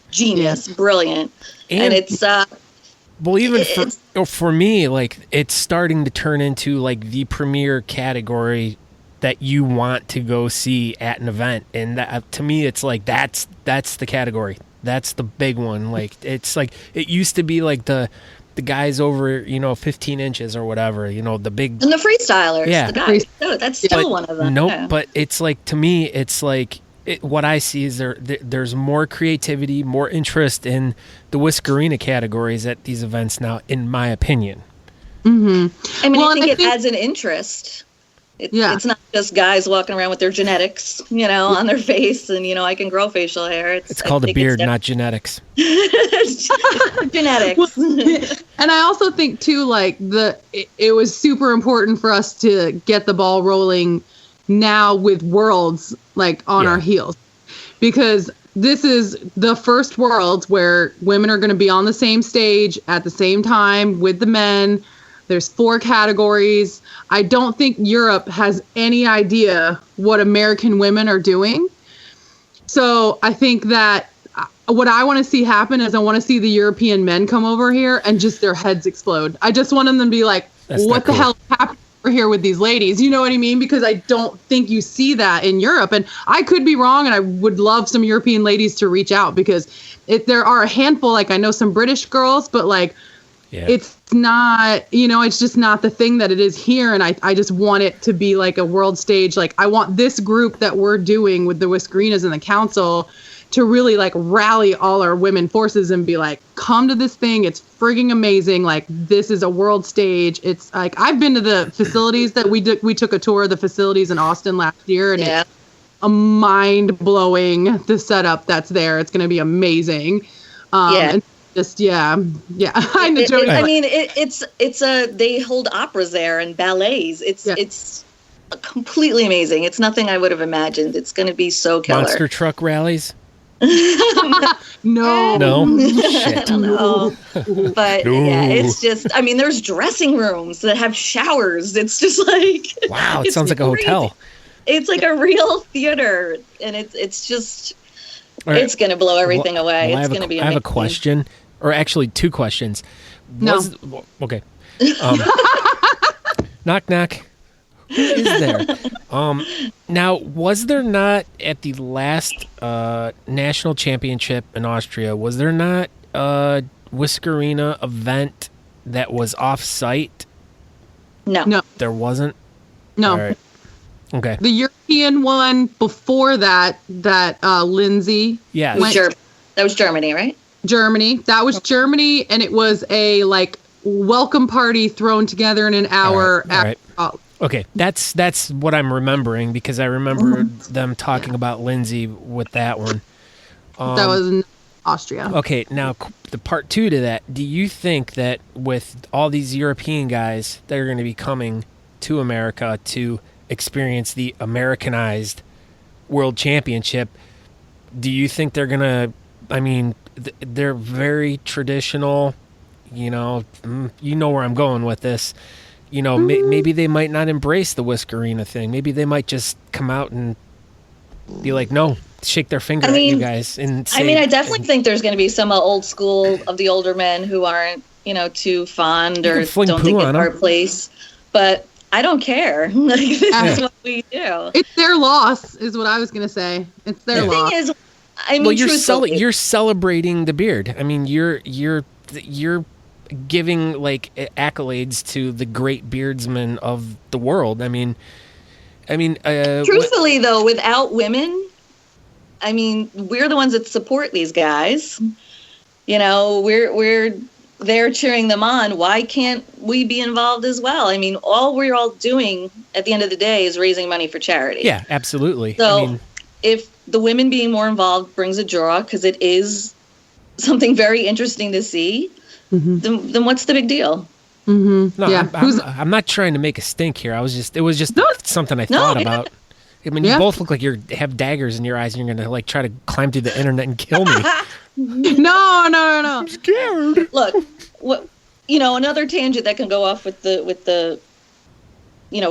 S2: genius, brilliant. And it's
S3: well, even for me, like it's starting to turn into like the premier category that you want to go see at an event. And that, to me, it's like that's the category. That's the big one. Like it's like it used to be like the guys over 15 inches or whatever, the big,
S2: and the freestylers, the guys. No, that's still one of them.
S3: Nope. But it's like, to me, it's like what I see is there's more creativity, more interest in the Whiskerina categories at these events now, in my opinion.
S2: Mm-hmm. I mean, I think it adds an interest. It's not just guys walking around with their genetics, on their face, and I can grow facial hair.
S3: It's called a beard, not genetics.
S2: Genetics.
S4: And I also think too, like it was super important for us to get the ball rolling now with Worlds like on our heels, because this is the first Worlds where women are going to be on the same stage at the same time with the men. There's 4 categories. I don't think Europe has any idea what American women are doing. So I think that what I want to see happen is I want to see the European men come over here and just their heads explode. I just want them to be like, what the hell happened over here with these ladies? You know what I mean? Because I don't think you see that in Europe. And I could be wrong, and I would love some European ladies to reach out, because there are a handful, like I know some British girls, but like, it's not, it's just not the thing that it is here. And I just want it to be like a world stage. Like I want this group that we're doing with the Whiskerinas and the council to really like rally all our women forces and be like, come to this thing. It's frigging amazing. Like this is a world stage. It's like, I've been to the facilities that we took a tour of the facilities in Austin last year, and it's a mind blowing, the setup that's there. It's going to be amazing. And just I know, Jodi.
S2: I mean, they hold operas there and ballets. It's completely amazing. It's nothing I would have imagined. It's going to be so killer.
S3: Monster truck rallies.
S4: No.
S3: Shit.
S2: I don't know. But it's just, I mean, there's dressing rooms that have showers. It's just like,
S3: wow, it sounds like a hotel.
S2: It's like a real theater, and it's just, it's going to blow everything away. It's going to be amazing.
S3: I have a question, or actually 2 questions. Okay. Knock, knock. Who is there? Now, was there not at the last national championship in Austria, was there not a Whiskerina event that was off-site?
S2: No.
S3: There wasn't?
S4: No.
S3: All right. Okay.
S4: The European one before that Lindsay.
S3: Yeah.
S2: That was Germany, right?
S4: Germany. That was Germany, and it was a like welcome party thrown together in an hour after.
S3: Right. Okay, that's what I'm remembering, because I remember them talking about Lindsay with that one.
S4: That was in Austria.
S3: Okay, now the part 2 to that. Do you think that with all these European guys that are going to be coming to America to experience the Americanized World Championship, do you think they're going to, I mean, they're very traditional, you know where I'm going with this. Maybe they might not embrace the Whiskerina thing. Maybe they might just come out and be like, no,
S1: shake their finger at you guys and say,
S2: I definitely think there's going to be some old school of the older men who aren't, too fond or don't think it's our place. But I don't care. Like, this is what we do.
S4: It's their loss, is what I was going to say. It's their loss.
S2: The thing is,
S1: you're celebrating the beard. I mean, you're giving like accolades to the great beardsmen of the world.
S2: Truthfully, though, without women, we're the ones that support these guys. We're there cheering them on. Why can't we be involved as well? All we're all doing at the end of the day is raising money for charity.
S1: Yeah, absolutely.
S2: So if the women being more involved brings a draw, because it is something very interesting to see, then what's the big deal?
S1: No, yeah. I'm not trying to make a stink here. It was just something I thought about. You both look like you have daggers in your eyes, and you're going to like try to climb through the internet and kill me.
S4: No.
S1: I'm scared.
S2: Look, another tangent that can go off with the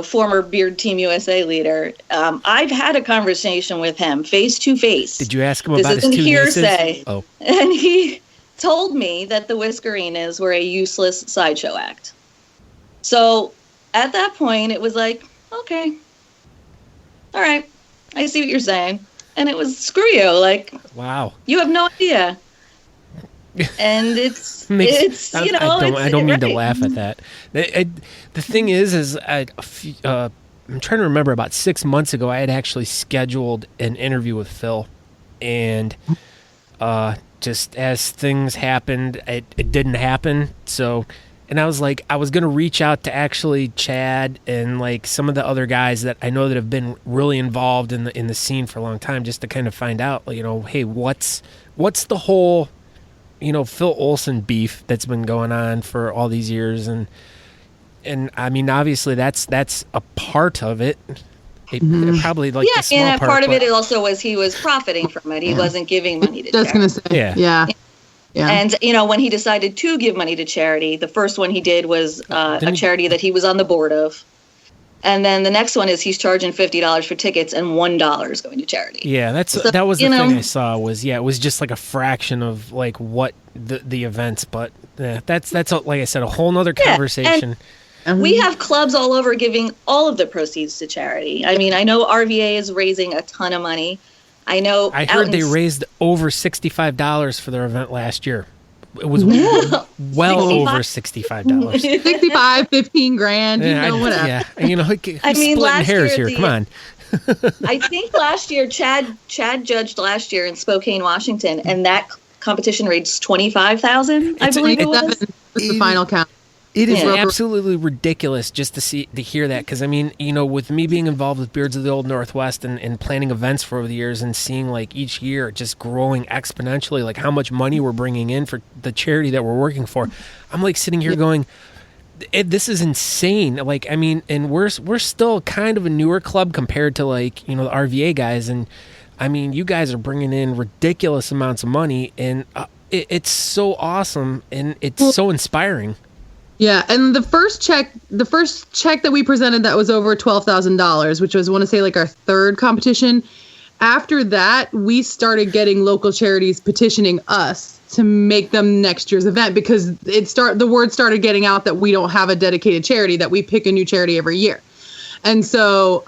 S2: former Beard Team USA leader. I've had a conversation with him face to face.
S1: Did you ask him about his two
S2: hearsay.
S1: nieces? Oh,
S2: and he told me that the Whiskerinas were a useless sideshow act. So at that point, it was like, okay, all right, I see what you're saying. And it was, screw you. Like,
S1: wow,
S2: you have no idea. And
S1: I don't mean to laugh at that. The thing is I'm trying to remember, about 6 months ago, I had actually scheduled an interview with Phil, and just as things happened, it didn't happen. So, and I was like, I was going to reach out to actually Chad and like some of the other guys that I know that have been really involved in the scene for a long time, just to kind of find out, hey, what's the whole, Phil Olson beef that's been going on for all these years. And obviously that's a part of it. Probably like the small
S2: part of it also was he was profiting from it. He wasn't giving money to charity.
S4: Just going to say, yeah.
S2: And, when he decided to give money to charity, the first one he did was a charity that he was on the board of. And then the next one is he's charging $50 for tickets and $1 is going to charity.
S1: Yeah, that was the thing I saw was, it was just like a fraction of like what the events. But that's like I said, a whole nother conversation.
S2: And we have clubs all over giving all of the proceeds to charity. I know RVA is raising a ton of money. I heard
S1: they raised over $65 for their event last year. It was well over $65.
S4: 65, 15 grand, whatever.
S1: Yeah, splitting hairs here. Come on.
S2: I think last year, Chad judged last year in Spokane, Washington, and that competition raised $25,000. I believe it was.
S4: The final count.
S1: It is absolutely ridiculous just to hear that, because with me being involved with Beards of the Old Northwest and planning events for over the years and seeing like each year just growing exponentially, like how much money we're bringing in for the charity that we're working for, I'm like sitting here going, this is insane. Like, and we're still kind of a newer club compared to like the RVA guys, and you guys are bringing in ridiculous amounts of money, and it's so awesome and it's so inspiring.
S4: Yeah, and the first check that we presented that was over $12,000, which was, I want to say, like our third competition. After that, we started getting local charities petitioning us to make them next year's event, because the word started getting out that we don't have a dedicated charity, that we pick a new charity every year. And so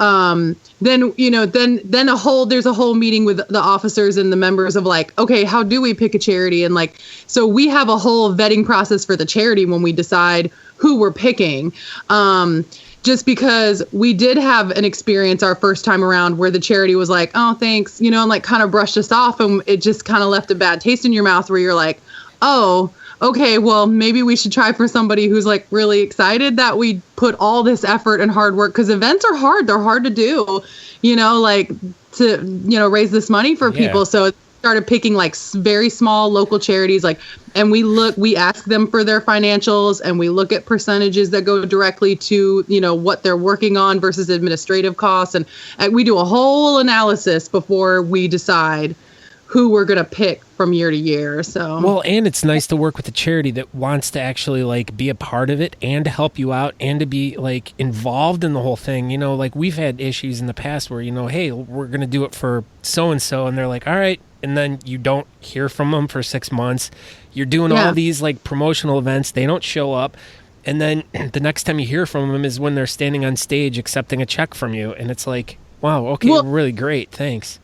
S4: then there's a whole meeting with the officers and the members of like, okay, how do we pick a charity? And like, so we have a whole vetting process for the charity when we decide who we're picking. Just because we did have an experience our first time around where the charity was like, oh, thanks, and like kind of brushed us off, and it just kind of left a bad taste in your mouth where you're like, oh, okay, well, maybe we should try for somebody who's like really excited that we put all this effort and hard work, because events are hard. They're hard to do, like to, raise this money for people. So it started picking like very small local charities, like, and we ask them for their financials, and we look at percentages that go directly to, what they're working on versus administrative costs. And we do a whole analysis before we decide who we're going to pick from year to year. So,
S1: well, and it's nice to work with a charity that wants to actually like be a part of it and to help you out and to be like involved in the whole thing. You know, like we've had issues in the past where, you know, hey, we're going to do it for so-and-so. And they're like, all right. And then you don't hear from them for 6 months. You're doing all these like promotional events. They don't show up. And then the next time you hear from them is when they're standing on stage accepting a check from you. And it's like, wow, okay, well, really great. Thanks.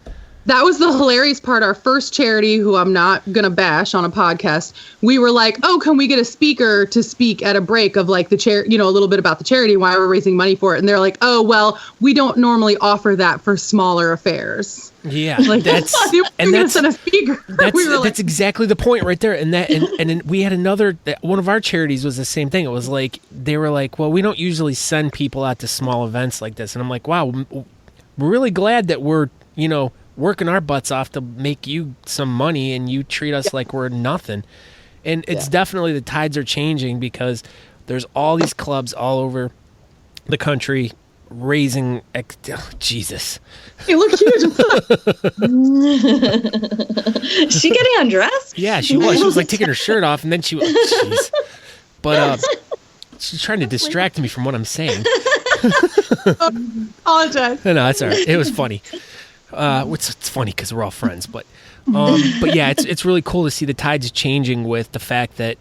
S4: That was the hilarious part. Our first charity, who I'm not going to bash on a podcast, we were like, oh, can we get a speaker to speak at a break of like the you know, a little bit about the charity, why we're raising money for it. And they're like, oh, well, we don't normally offer that for smaller affairs.
S1: Yeah,
S4: like,
S1: that's
S4: and that's a speaker.
S1: That's exactly the point right there. And that and then we had another one of our charities was the same thing. It was like they were like, well, we don't usually send people out to small events like this. And I'm like, wow, we're really glad that we're, you know, working our butts off to make you some money and you treat us like we're nothing. And it's definitely the tides are changing because there's all these clubs all over the country raising Jesus.
S4: You look huge.
S2: Is she getting undressed?
S1: Yeah, she was like taking her shirt off and then she was jeez. But she's trying to distract me from what I'm saying.
S4: Apologize.
S1: No, that's all right. It was funny. It's funny because we're all friends, but yeah, it's really cool to see the tides changing with the fact that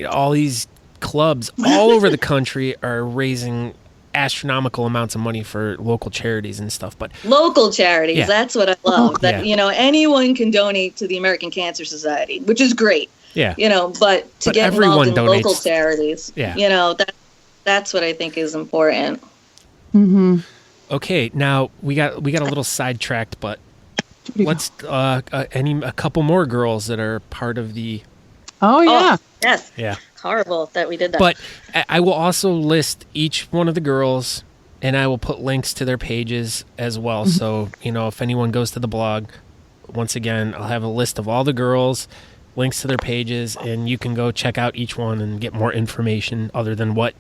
S1: all these clubs all over the country are raising astronomical amounts of money for local charities and stuff. But
S2: local charities, that's what I love. That you know, anyone can donate to the American Cancer Society, which is great.
S1: Yeah,
S2: you know, but get involved in
S1: donates.
S2: Local charities, you know, that's what I think is important.
S4: Mm-hmm.
S1: Okay, now we got a little sidetracked, but let's a couple more girls that are part of the.
S4: Oh yeah.
S2: Yes.
S1: Yeah.
S2: Horrible that we did that.
S1: But I will also list each one of the girls, and I will put links to their pages as well. Mm-hmm. So you know, if anyone goes to the blog, once again, I'll have a list of all the girls, links to their pages, and you can go check out each one and get more information other than what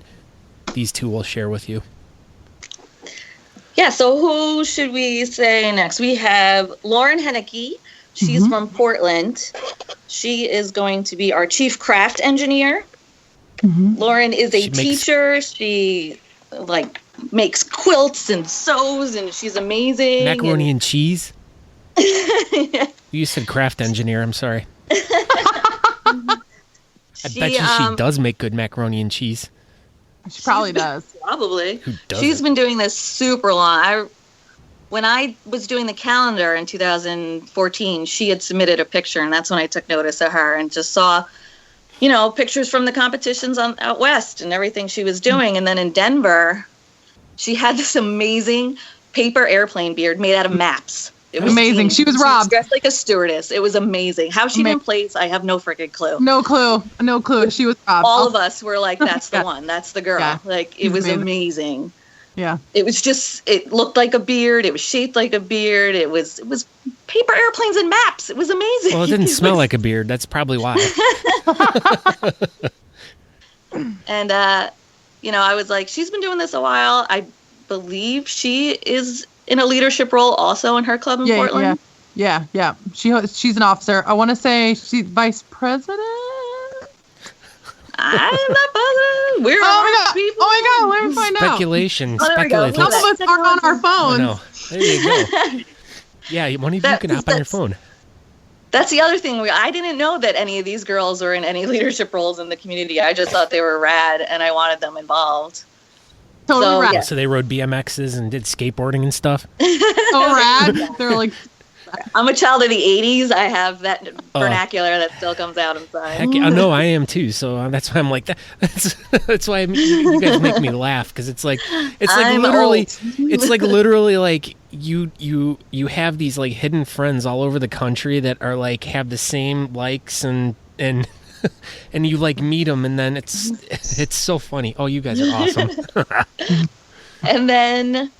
S1: these two will share with you.
S2: Yeah, so who should we say next? We have Lauren Henneke. She's from Portland. She is going to be our chief craft engineer. Mm-hmm. Lauren is a teacher. She like makes quilts and sews, and she's amazing.
S1: Macaroni and cheese? You said craft engineer. I'm sorry. I bet you she does make good macaroni and cheese.
S4: She probably does.
S2: Probably. She's been doing this super long. When I was doing the calendar in 2014, she had submitted a picture, and that's when I took notice of her and just saw, you know, pictures from the competitions out west and everything she was doing. And then in Denver, she had this amazing paper airplane beard made out of maps. It was
S4: amazing. She was robbed.
S2: She was dressed like a stewardess. It was amazing. How she didn't place, I have no freaking clue.
S4: No clue. She was robbed.
S2: All of us were like, that's the one. That's the girl. Yeah. Like, it was amazing.
S4: Yeah.
S2: It was just, it looked like a beard. It was shaped like a beard. It was paper airplanes and maps. It was amazing.
S1: Well, it didn't smell like a beard. That's probably why.
S2: And, you know, I was like, she's been doing this a while. I believe she is in a leadership role also in her club in Portland.
S4: Yeah. She's an officer. I want to say she's vice president.
S2: I'm not positive. We're people.
S4: Oh my god, let me find out.
S1: Speculation.
S2: Some
S4: of us are on our phones.
S1: No. There you go. Yeah, one of you can hop on your phone.
S2: That's the other thing. I didn't know that any of these girls were in any leadership roles in the community. I just thought they were rad, and I wanted them involved.
S4: Totally rad.
S2: Yeah.
S1: So they rode BMXs and did skateboarding and stuff?
S4: So rad. They're like...
S2: I'm a child of the 80s. I have that vernacular that still comes out inside.
S1: Heck yeah. No, I am too. So that's why I'm like that. That's why you guys make me laugh, because it's like literally like you have these like hidden friends all over the country that are like have the same likes and and you like meet them, and then it's so funny. Oh, you guys are awesome.
S2: And then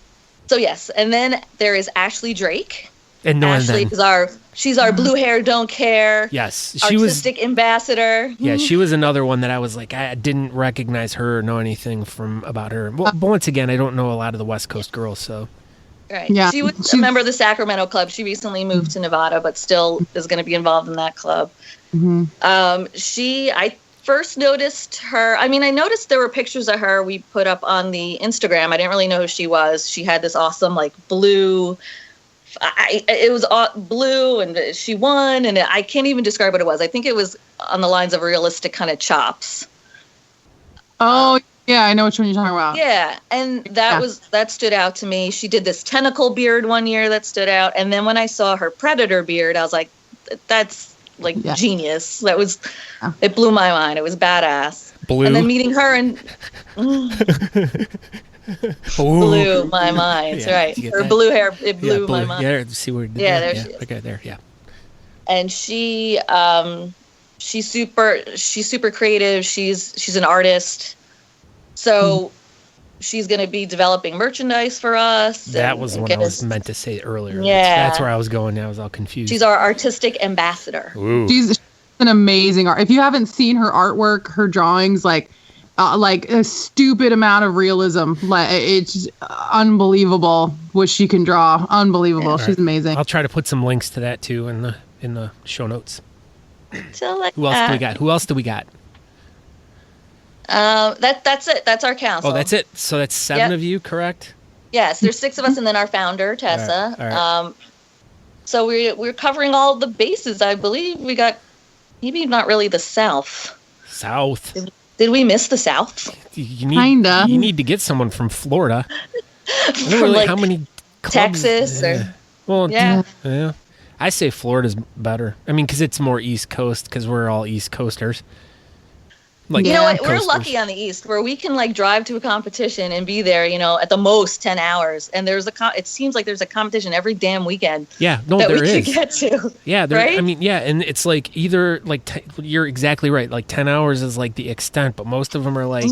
S2: there is Ashley Drake.
S1: And
S2: Ashley is she's our blue hair don't care.
S1: Yes,
S2: she artistic ambassador.
S1: Yeah, she was another one that I was like, I didn't recognize her or know anything about her. Well, once again, I don't know a lot of the West Coast girls, so.
S2: Right. Yeah. She was a member of the Sacramento Club. She recently moved to Nevada, but still is going to be involved in that club. Mm-hmm. I first noticed her. I mean, I noticed there were pictures of her we put up on the Instagram. I didn't really know who she was. She had this awesome, like, blue. It was blue, and she won, and I can't even describe what it was. I think it was on the lines of realistic kind of chops.
S4: Oh, yeah, I know which one you're talking about.
S2: Yeah, and that stood out to me. She did this tentacle beard one year that stood out, and then when I saw her predator beard, I was like, that's like genius. That was, it blew my mind. It was badass.
S3: Blue.
S2: And then meeting her and blew my mind. Right. Her blue hair, it blew my mind.
S3: Yeah, see where
S2: there she is.
S3: Okay, there, yeah.
S2: And she's super creative. She's an artist. So she's going to be developing merchandise for us.
S3: That was what I was meant to say earlier.
S2: Yeah.
S3: That's where I was going. I was all confused.
S2: She's our artistic ambassador.
S3: Ooh.
S4: She's an amazing art. If you haven't seen her artwork, her drawings, like a stupid amount of realism. Like, it's unbelievable what she can draw. Unbelievable. Yeah. She's amazing.
S3: I'll try to put some links to that too in the show notes.
S2: So like
S3: Who else do we got?
S2: That's it. That's our council.
S3: Oh, that's it. So that's 7 of you, correct?
S2: Yes, there's 6 of us, and then our founder, Tessa.
S3: All right.
S2: So we're covering all the bases. I believe we got maybe not really the South. Did we miss the South?
S4: Kinda.
S3: You need to get someone from Florida. I don't really
S2: like
S3: how many clubs,
S2: Texas
S3: yeah. I say Florida's better. I mean, because it's more East Coast, because we're all East Coasters.
S2: Like, you know what? We're lucky on the East, where we can like drive to a competition and be there, at the most 10 hours. And there's it seems like there's a competition every damn weekend.
S3: Yeah, no,
S2: that
S3: there
S2: we
S3: is.
S2: Could get to.
S3: Yeah,
S2: right?
S3: I mean, yeah, and it's like either like you're exactly right. Like 10 hours is like the extent, but most of them are like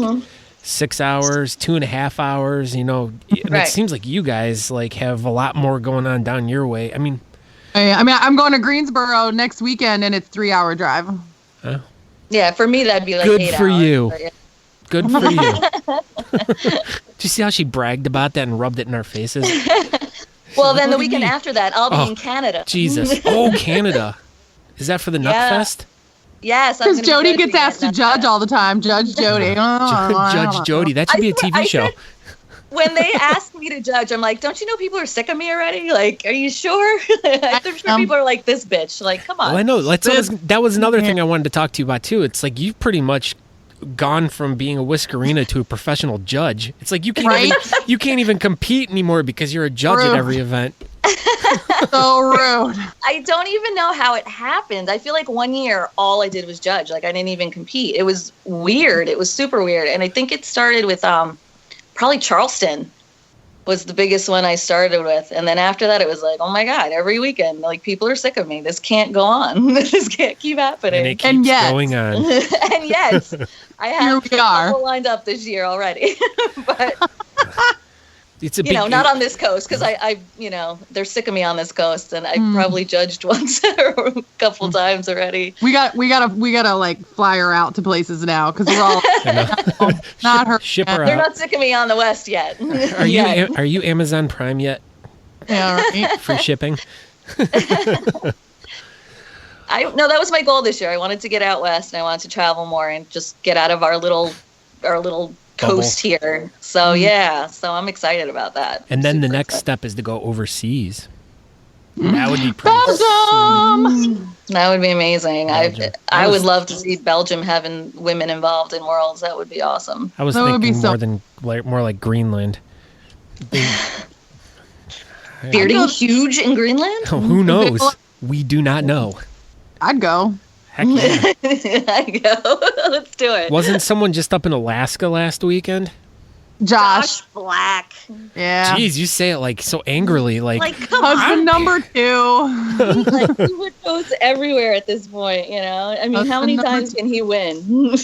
S3: 6 hours, 2.5 hours. And it seems like you guys like have a lot more going on down your way. I mean,
S4: I'm going to Greensboro next weekend, and it's 3-hour drive.
S2: Yeah, for me that'd be like
S3: good
S2: 8
S3: for
S2: hours.
S3: You. Good for you. Did you see how she bragged about that and rubbed it in our faces?
S2: Well, then the weekend after that, I'll be in Canada.
S3: Jesus. Oh, Canada. Is that for the Nutfest?
S2: Yes.
S4: Because Jodi gets asked to judge all the time. Judge Jodi.
S3: Judge Jodi. That should be a TV show.
S2: When they asked me to judge, I'm like, don't you know people are sick of me already? Like, are you sure? I'm sure people are like, this bitch. Like, come on.
S3: Well, I know. That was another thing I wanted to talk to you about, too. It's like you've pretty much gone from being a Whiskerina to a professional judge. It's like you can't even compete anymore because you're a judge at every event.
S4: So rude.
S2: I don't even know how it happened. I feel like one year, all I did was judge. Like, I didn't even compete. It was weird. It was super weird. And I think it started with... probably Charleston was the biggest one I started with. And then after that, it was like, oh my God, every weekend, like people are sick of me. This can't go on. This can't keep happening.
S3: And it keeps going on.
S2: And yes, I have a couple lined up this year already. But,
S3: it's a
S2: not on this coast because I they're sick of me on this coast. And I probably judged once or a couple times already.
S4: We gotta like fly her out to places now because we're all not her.
S3: Ship her
S2: They're
S3: out.
S2: not sick of me on the West yet.
S3: Are you Amazon Prime yet?
S4: Yeah, right.
S3: Free shipping.
S2: No, that was my goal this year. I wanted to get out West and I wanted to travel more and just get out of our little coast here. So so I'm excited about that.
S3: And then the next step is to go overseas. That would be pretty
S4: Belgium.
S2: That would be amazing.
S3: Belgium.
S2: I would love to see Belgium having women involved in worlds. That would be awesome.
S3: I was thinking more like Greenland.
S2: Bearding huge in Greenland?
S3: Oh, who knows? We do not know.
S4: I'd go.
S3: Heck yeah.
S2: I'd go. Let's do it.
S3: Wasn't someone just up in Alaska last weekend?
S2: Josh Black.
S4: Yeah.
S3: Jeez, you say it like so angrily, like
S2: come
S4: husband number 2.
S2: Like he goes everywhere at this point, I mean, how many times can he win?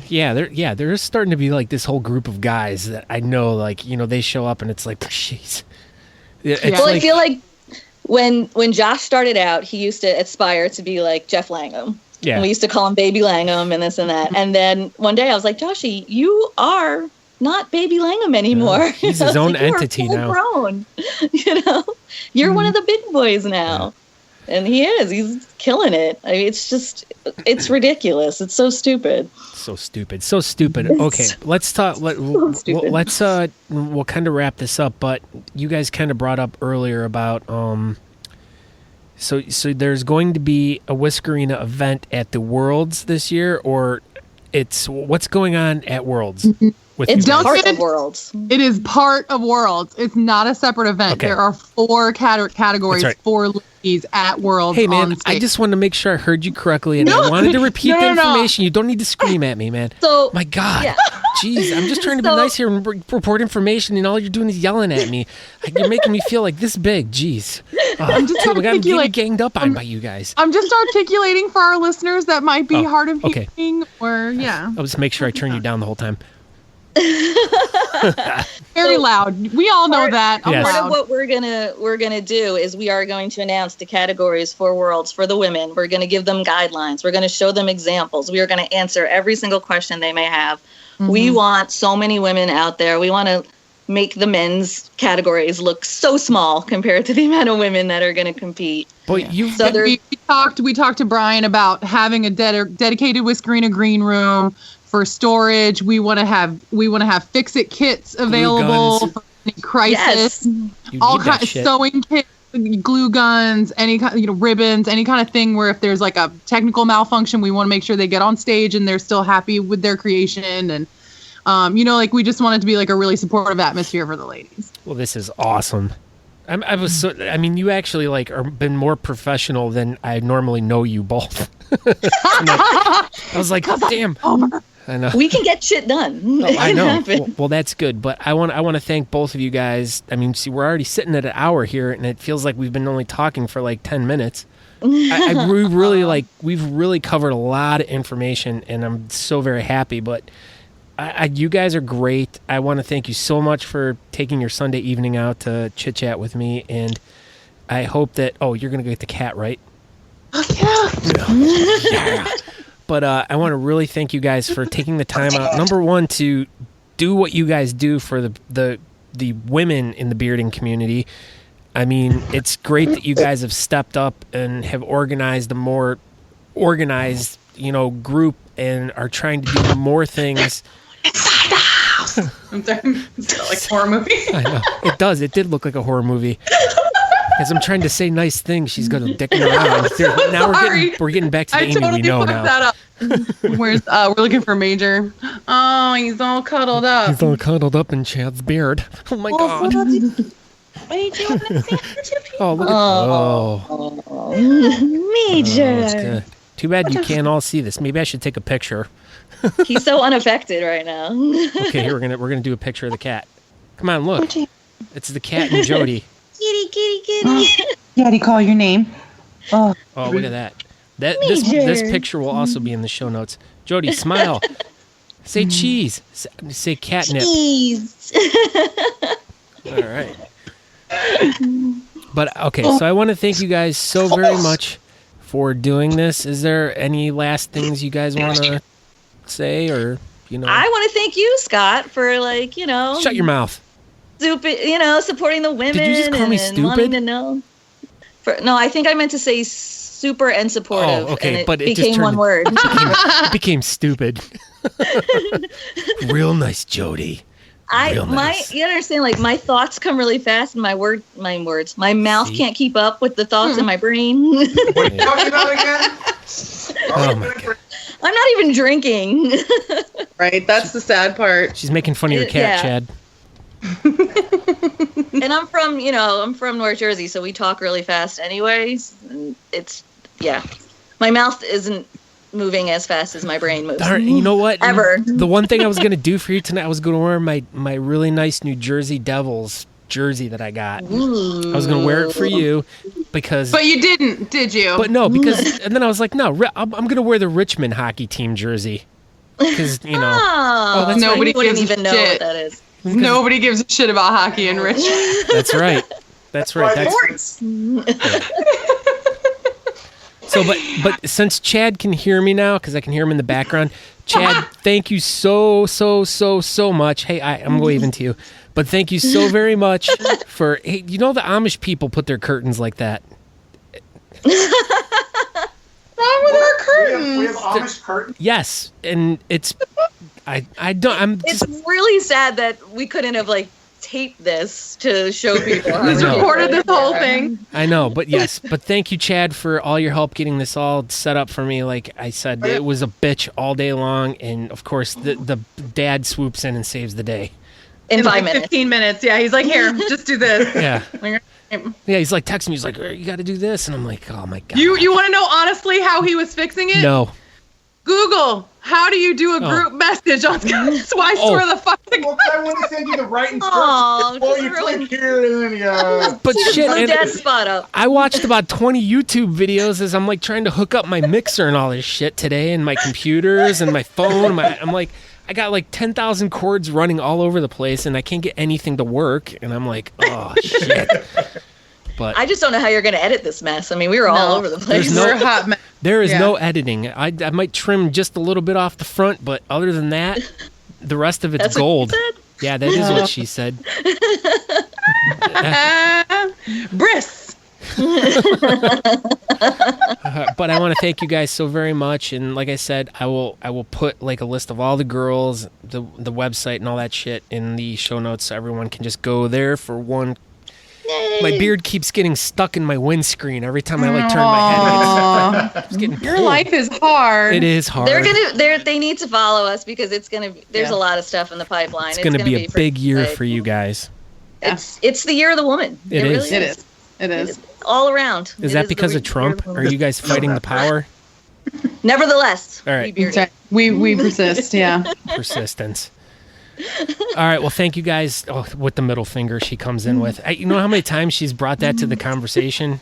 S3: Yeah, there's starting to be like this whole group of guys that I know, like they show up and it's like, jeez.
S2: I feel like when Josh started out, he used to aspire to be like Jeff Langham. Yeah. And we used to call him Baby Langham and this and that. And then one day I was like, Joshy, you are not Baby Langham anymore.
S3: He's his own entity now.
S2: Grown. You're one of the big boys now. And he is. He's killing it. I mean, it's ridiculous. It's so stupid.
S3: So stupid. Okay, let's talk. We'll kind of wrap this up. But you guys kind of brought up earlier about So there's going to be a Whiskerina event at the Worlds this year, or what's going on at Worlds?
S2: It's part of Worlds.
S4: It is part of Worlds. It's not a separate event.
S3: Okay.
S4: There are 4 categories for ladies at Worlds.
S3: Hey, man, I just wanted to make sure I heard you correctly, and I wanted to repeat the information. You don't need to scream at me, man.
S2: So,
S3: my God. Jeez, I'm just trying to be nice here and report information, and all you're doing is yelling at me. You're making me feel like this big. Jeez. I'm getting ganged up on by you guys.
S4: I'm just articulating for our listeners that might be hard of hearing, or
S3: I'll just make sure I turn you down the whole time.
S4: Very loud. We all know that.
S2: Part of what we're gonna do is we are going to announce the categories for Worlds for the women. We're going to give them guidelines. We're going to show them examples. We are going to answer every single question they may have. Mm-hmm. We want so many women out there. We want to make the men's categories look so small compared to the amount of women that are going to compete.
S3: But we
S4: talked to Brian about having a dedicated Whiskerina green room for storage. We want to have fix-it kits available for any crisis.
S3: Yes.
S4: All kinds of sewing kits, glue guns, any kind, ribbons, any kind of thing where if there's like a technical malfunction, we want to make sure they get on stage and they're still happy with their creation. And we just want it to be like a really supportive atmosphere for the ladies.
S3: Well, this is awesome. You actually are been more professional than I normally know you both. I was like, damn. I know.
S2: We can get shit done.
S3: I know. Well, that's good. But I want to thank both of you guys. I mean, see, we're already sitting at an hour here, and it feels like we've been only talking for like 10 minutes. We've really covered a lot of information, and I'm so very happy. But you guys are great. I want to thank you so much for taking your Sunday evening out to chit chat with me, and I hope that. Oh, you're gonna get the cat, right?
S4: Oh
S3: yeah. But I want to really thank you guys for taking the time out. Number one, to do what you guys do for the women in the bearding community. I mean, it's great that you guys have stepped up and have organized a more organized, group and are trying to do more things.
S4: Inside the house. I'm sorry. It's like a horror movie.
S3: I know. It does. It did look like a horror movie. As I'm trying to say nice things, she's going to dicking around. Now we're getting back to the Amy we know now.
S4: That up. We're looking for Major. Oh, he's all cuddled up.
S3: He's all cuddled up in Chad's beard. Oh my God. Oh, look at
S2: Major.
S3: Too bad you can't all see this. Maybe I should take a picture.
S2: He's so unaffected right now.
S3: Okay, here we're gonna do a picture of the cat. Come on, look. It's the cat and Jodi.
S2: Kitty.
S4: Daddy, call your name.
S3: Oh, look at that. This picture will also be in the show notes. Jodi, smile. Say cheese. Say catnip.
S2: Cheese.
S3: All right. But okay, so I want to thank you guys so very much for doing this. Is there any last things you guys want to say, or
S2: I want to thank you, Scott, for
S3: Shut your mouth.
S2: Stupid, supporting the women.
S3: Did you just call me stupid?
S2: Wanting to know. No, I think I meant to say super and supportive.
S3: Oh, okay,
S2: and it became one word.
S3: It became stupid. Real nice, Jodi.
S2: You understand? My thoughts come really fast, and my mouth can't keep up with the thoughts in my brain.
S5: What are you talking about again?
S3: Oh my God.
S2: I'm not even drinking.
S4: Right, that's the sad part.
S3: She's making fun of your cat, Chad.
S2: And I'm from North Jersey, so we talk really fast anyways. And my mouth isn't moving as fast as my brain moves.
S3: Darn, you know what?
S2: Ever.
S3: The one thing I was going to do for you tonight, I was going to wear my really nice New Jersey Devils jersey that I got.
S2: Ooh.
S3: I was going to wear it for you because...
S4: But you didn't, did you?
S3: But no, because... And then I was like, no, I'm going to wear the Richmond hockey team jersey. Because,
S2: that's
S4: nobody
S2: wouldn't even know what that is.
S4: Nobody gives a shit about hockey in Richmond.
S3: That's right. So
S1: So, but since Chad can hear me now, because I can hear him in the background, Chad, thank you so much. Hey, I'm waving to you, but thank you so very much for. Hey, the Amish people put their curtains like that.
S4: Wrong with our curtains?
S5: We have Amish curtains.
S1: Yes, and it's. I don't.
S2: It's really sad that we couldn't have taped this to show people. How
S4: He's recorded this whole thing.
S1: I know, but yes, but thank you, Chad, for all your help getting this all set up for me. Like I said, it was a bitch all day long, and of course, the dad swoops in and saves the day
S2: in 5 minutes.
S4: 15 minutes. Yeah, he's like, here, just do this.
S1: Yeah. Yeah, he's like texting me. He's like, you got to do this, and I'm like, oh my god.
S4: You want to know honestly how he was fixing it?
S1: No.
S4: Google, how do you do a group message on Skype? So I swear the fuck to God.
S5: I want to send you the right instructions.
S2: Oh,
S5: You click here and then
S1: But shit,
S2: blew Dad's spot up.
S1: I watched about 20 YouTube videos as I'm like trying to hook up my mixer and all this shit today, and my computers and my phone. I'm like, I got like 10,000 cords running all over the place, and I can't get anything to work. And I'm like, oh shit. But
S2: I just don't know how you're going to edit this mess. I mean, we were all over the place.
S4: We're a hot mess.
S1: There is no editing. I might trim just a little bit off the front, but other than that, the rest of it's
S2: That's
S1: gold.
S2: What you said?
S1: Yeah, that is what she said.
S4: Briss.
S1: But I want to thank you guys so very much, and like I said, I will put like a list of all the girls, the website, and all that shit in the show notes, so everyone can just go there for one.
S2: Yay.
S1: My beard keeps getting stuck in my windscreen every time I turn my head. It's getting
S4: Your
S1: pulled.
S4: life is hard.
S1: It is hard.
S2: They need to follow us because it's gonna. There's a lot of stuff in the pipeline.
S1: It's gonna be a big year for you guys.
S2: It's the year of the woman.
S1: It is.
S2: Really
S4: It is.
S2: All around.
S1: Is that because of Trump? Are you guys fighting the power?
S2: Nevertheless,
S1: all right.
S4: We persist. Yeah.
S1: Persistence. All right. Well, thank you guys. Oh, with the middle finger she comes in with. You know how many times she's brought that to the conversation?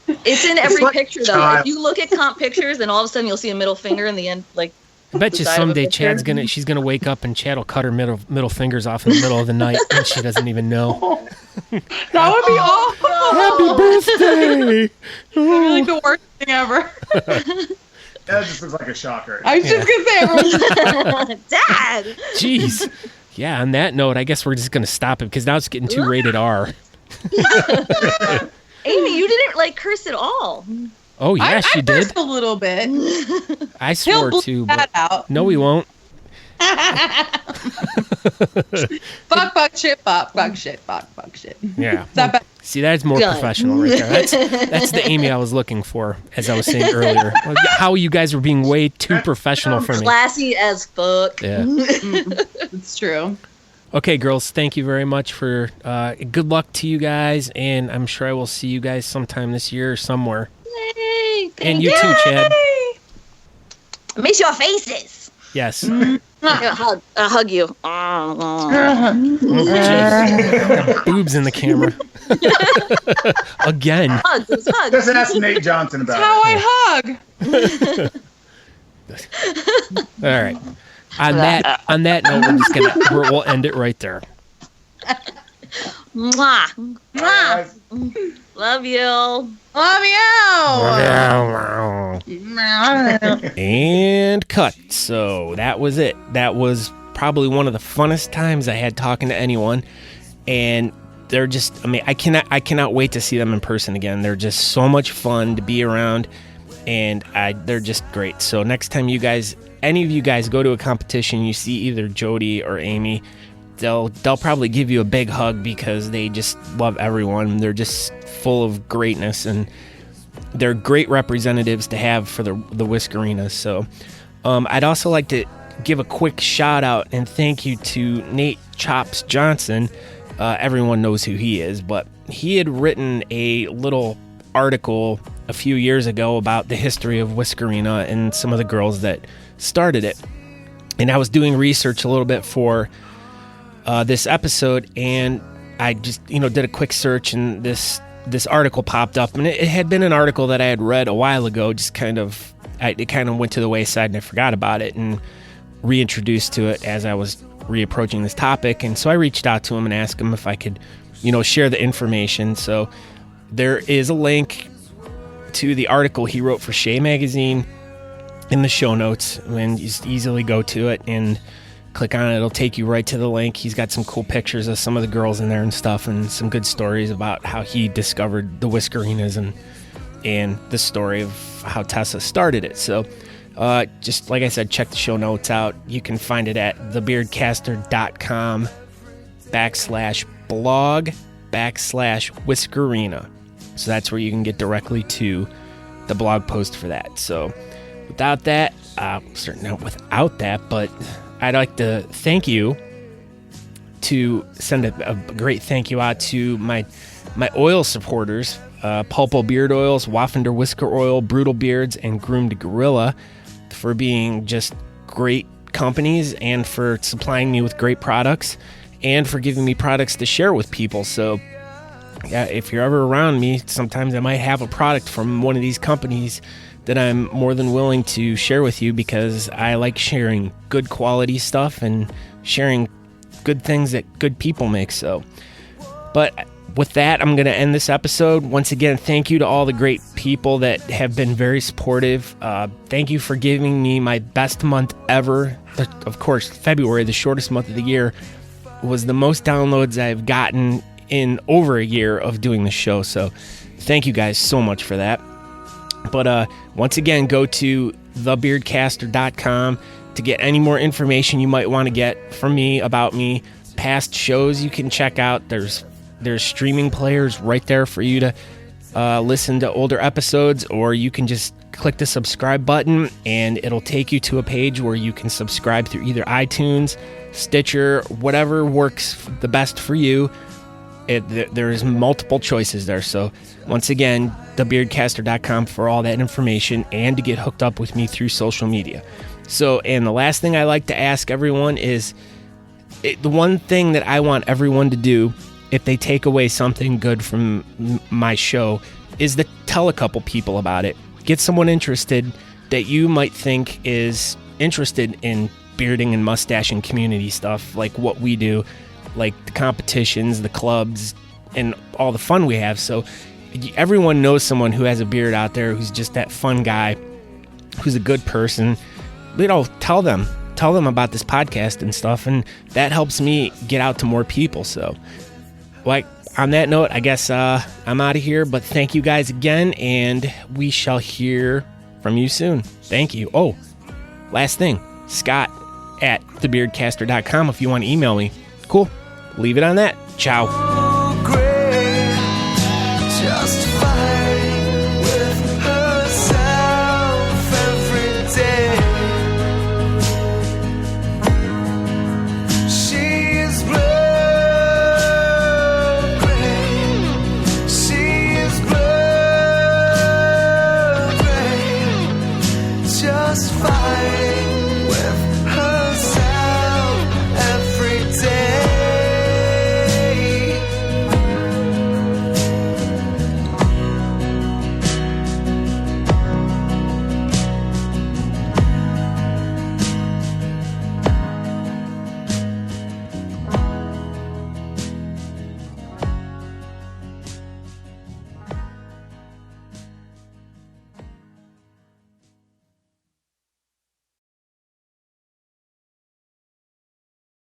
S2: It's in every picture, though. If you look at comp pictures, and all of a sudden you'll see a middle finger in the end, like.
S1: I bet you someday she's gonna wake up and Chad will cut her middle fingers off in the middle of the night and she doesn't even know.
S4: That would be awful.
S1: Happy birthday!
S4: That'd be like the worst thing ever.
S5: That just looks like a shocker.
S4: I was just gonna say,
S2: Dad.
S1: Jeez. Yeah. On that note, I guess we're just gonna stop it because now it's getting too rated R.
S2: Amy, you didn't curse at all.
S1: Oh yeah, she did.
S4: A little bit.
S1: I swore to.
S4: That out.
S1: No, we won't.
S4: Fuck shit, fuck shit.
S1: Yeah.
S4: Well,
S1: see, that's more professional right there. That's the Amy I was looking for, as I was saying earlier. How you guys were being way too professional for me.
S2: Classy as fuck.
S1: Yeah.
S4: It's true.
S1: Okay, girls, thank you very much for good luck to you guys, and I'm sure I will see you guys sometime this year somewhere.
S2: Yay,
S1: and you too, Chad.
S2: Miss your faces.
S1: Yes.
S2: I'll hug you.
S1: Boobs in the camera. Again.
S2: Hugs.
S5: Just ask Nate Johnson about
S4: That's how I hug.
S1: All right. On that note, we'll end it right there.
S2: Mwah. Mwah. Love you.
S1: And cut. So that was it. That was probably one of the funnest times I had talking to anyone. And they're just, I cannot wait to see them in person again. They're just so much fun to be around, and they're just great. So next time any of you guys go to a competition, you see either Jodi or Amy, they'll probably give you a big hug because they just love everyone. They're just full of greatness, and they're great representatives to have for the Whiskerina's. So I'd also like to give a quick shout out and thank you to Nate Chops Johnson. Everyone knows who he is, but he had written a little article a few years ago about the history of Whiskerina and some of the girls that started it. And I was doing research a little bit for this episode, and I just did a quick search, and this article popped up, and it had been an article that I had read a while ago. Just it kind of went to the wayside, and I forgot about it and reintroduced to it as I was reapproaching this topic. And so I reached out to him and asked him if I could share the information. So there is a link to the article he wrote for SHEA Magazine in the show notes, and you just easily go to it and click on it. It'll take you right to the link. He's got some cool pictures of some of the girls in there and stuff, and some good stories about how he discovered the Whiskerinas and the story of how Tessa started it. So just like I said, check the show notes out. You can find it at thebeardcaster.com/blog/Whiskerina. So that's where you can get directly to the blog post for that. So without that, but I'd like to thank you, to send a great thank you out to my oil supporters, Pulpo Beard Oils, Waffender Whisker Oil, Brutal Beards, and Groomed Gorilla, for being just great companies and for supplying me with great products and for giving me products to share with people. So yeah, if you're ever around me, sometimes I might have a product from one of these companies that I'm more than willing to share with you, because I like sharing good quality stuff and sharing good things that good people make. So, but with that, I'm going to end this episode. Once again, thank you to all the great people that have been very supportive. Thank you for giving me my best month ever. Of course, February, the shortest month of the year, was the most downloads I've gotten in over a year of doing the show. So thank you guys so much for that. But once again, go to thebeardcaster.com to get any more information you might want to get from me, about me, past shows you can check out. There's streaming players right there for you to listen to older episodes, or you can just click the subscribe button and it'll take you to a page where you can subscribe through either iTunes, Stitcher, whatever works the best for you. There's multiple choices there. So once again, thebeardcaster.com for all that information and to get hooked up with me through social media. So, and the last thing I like to ask everyone is, the one thing that I want everyone to do if they take away something good from my show is to tell a couple people about it. Get someone interested that you might think is interested in bearding and mustaching community stuff, like what we do, like the competitions, the clubs, and all the fun we have. So everyone knows someone who has a beard out there who's just that fun guy, who's a good person. Tell them about this podcast and stuff, and that helps me get out to more people. So, like, on that note, I guess I'm out of here, but thank you guys again, and we shall hear from you soon. Thank you. Oh, last thing, Scott@thebeardcaster.com if you want to email me. Cool. Leave it on that. Ciao.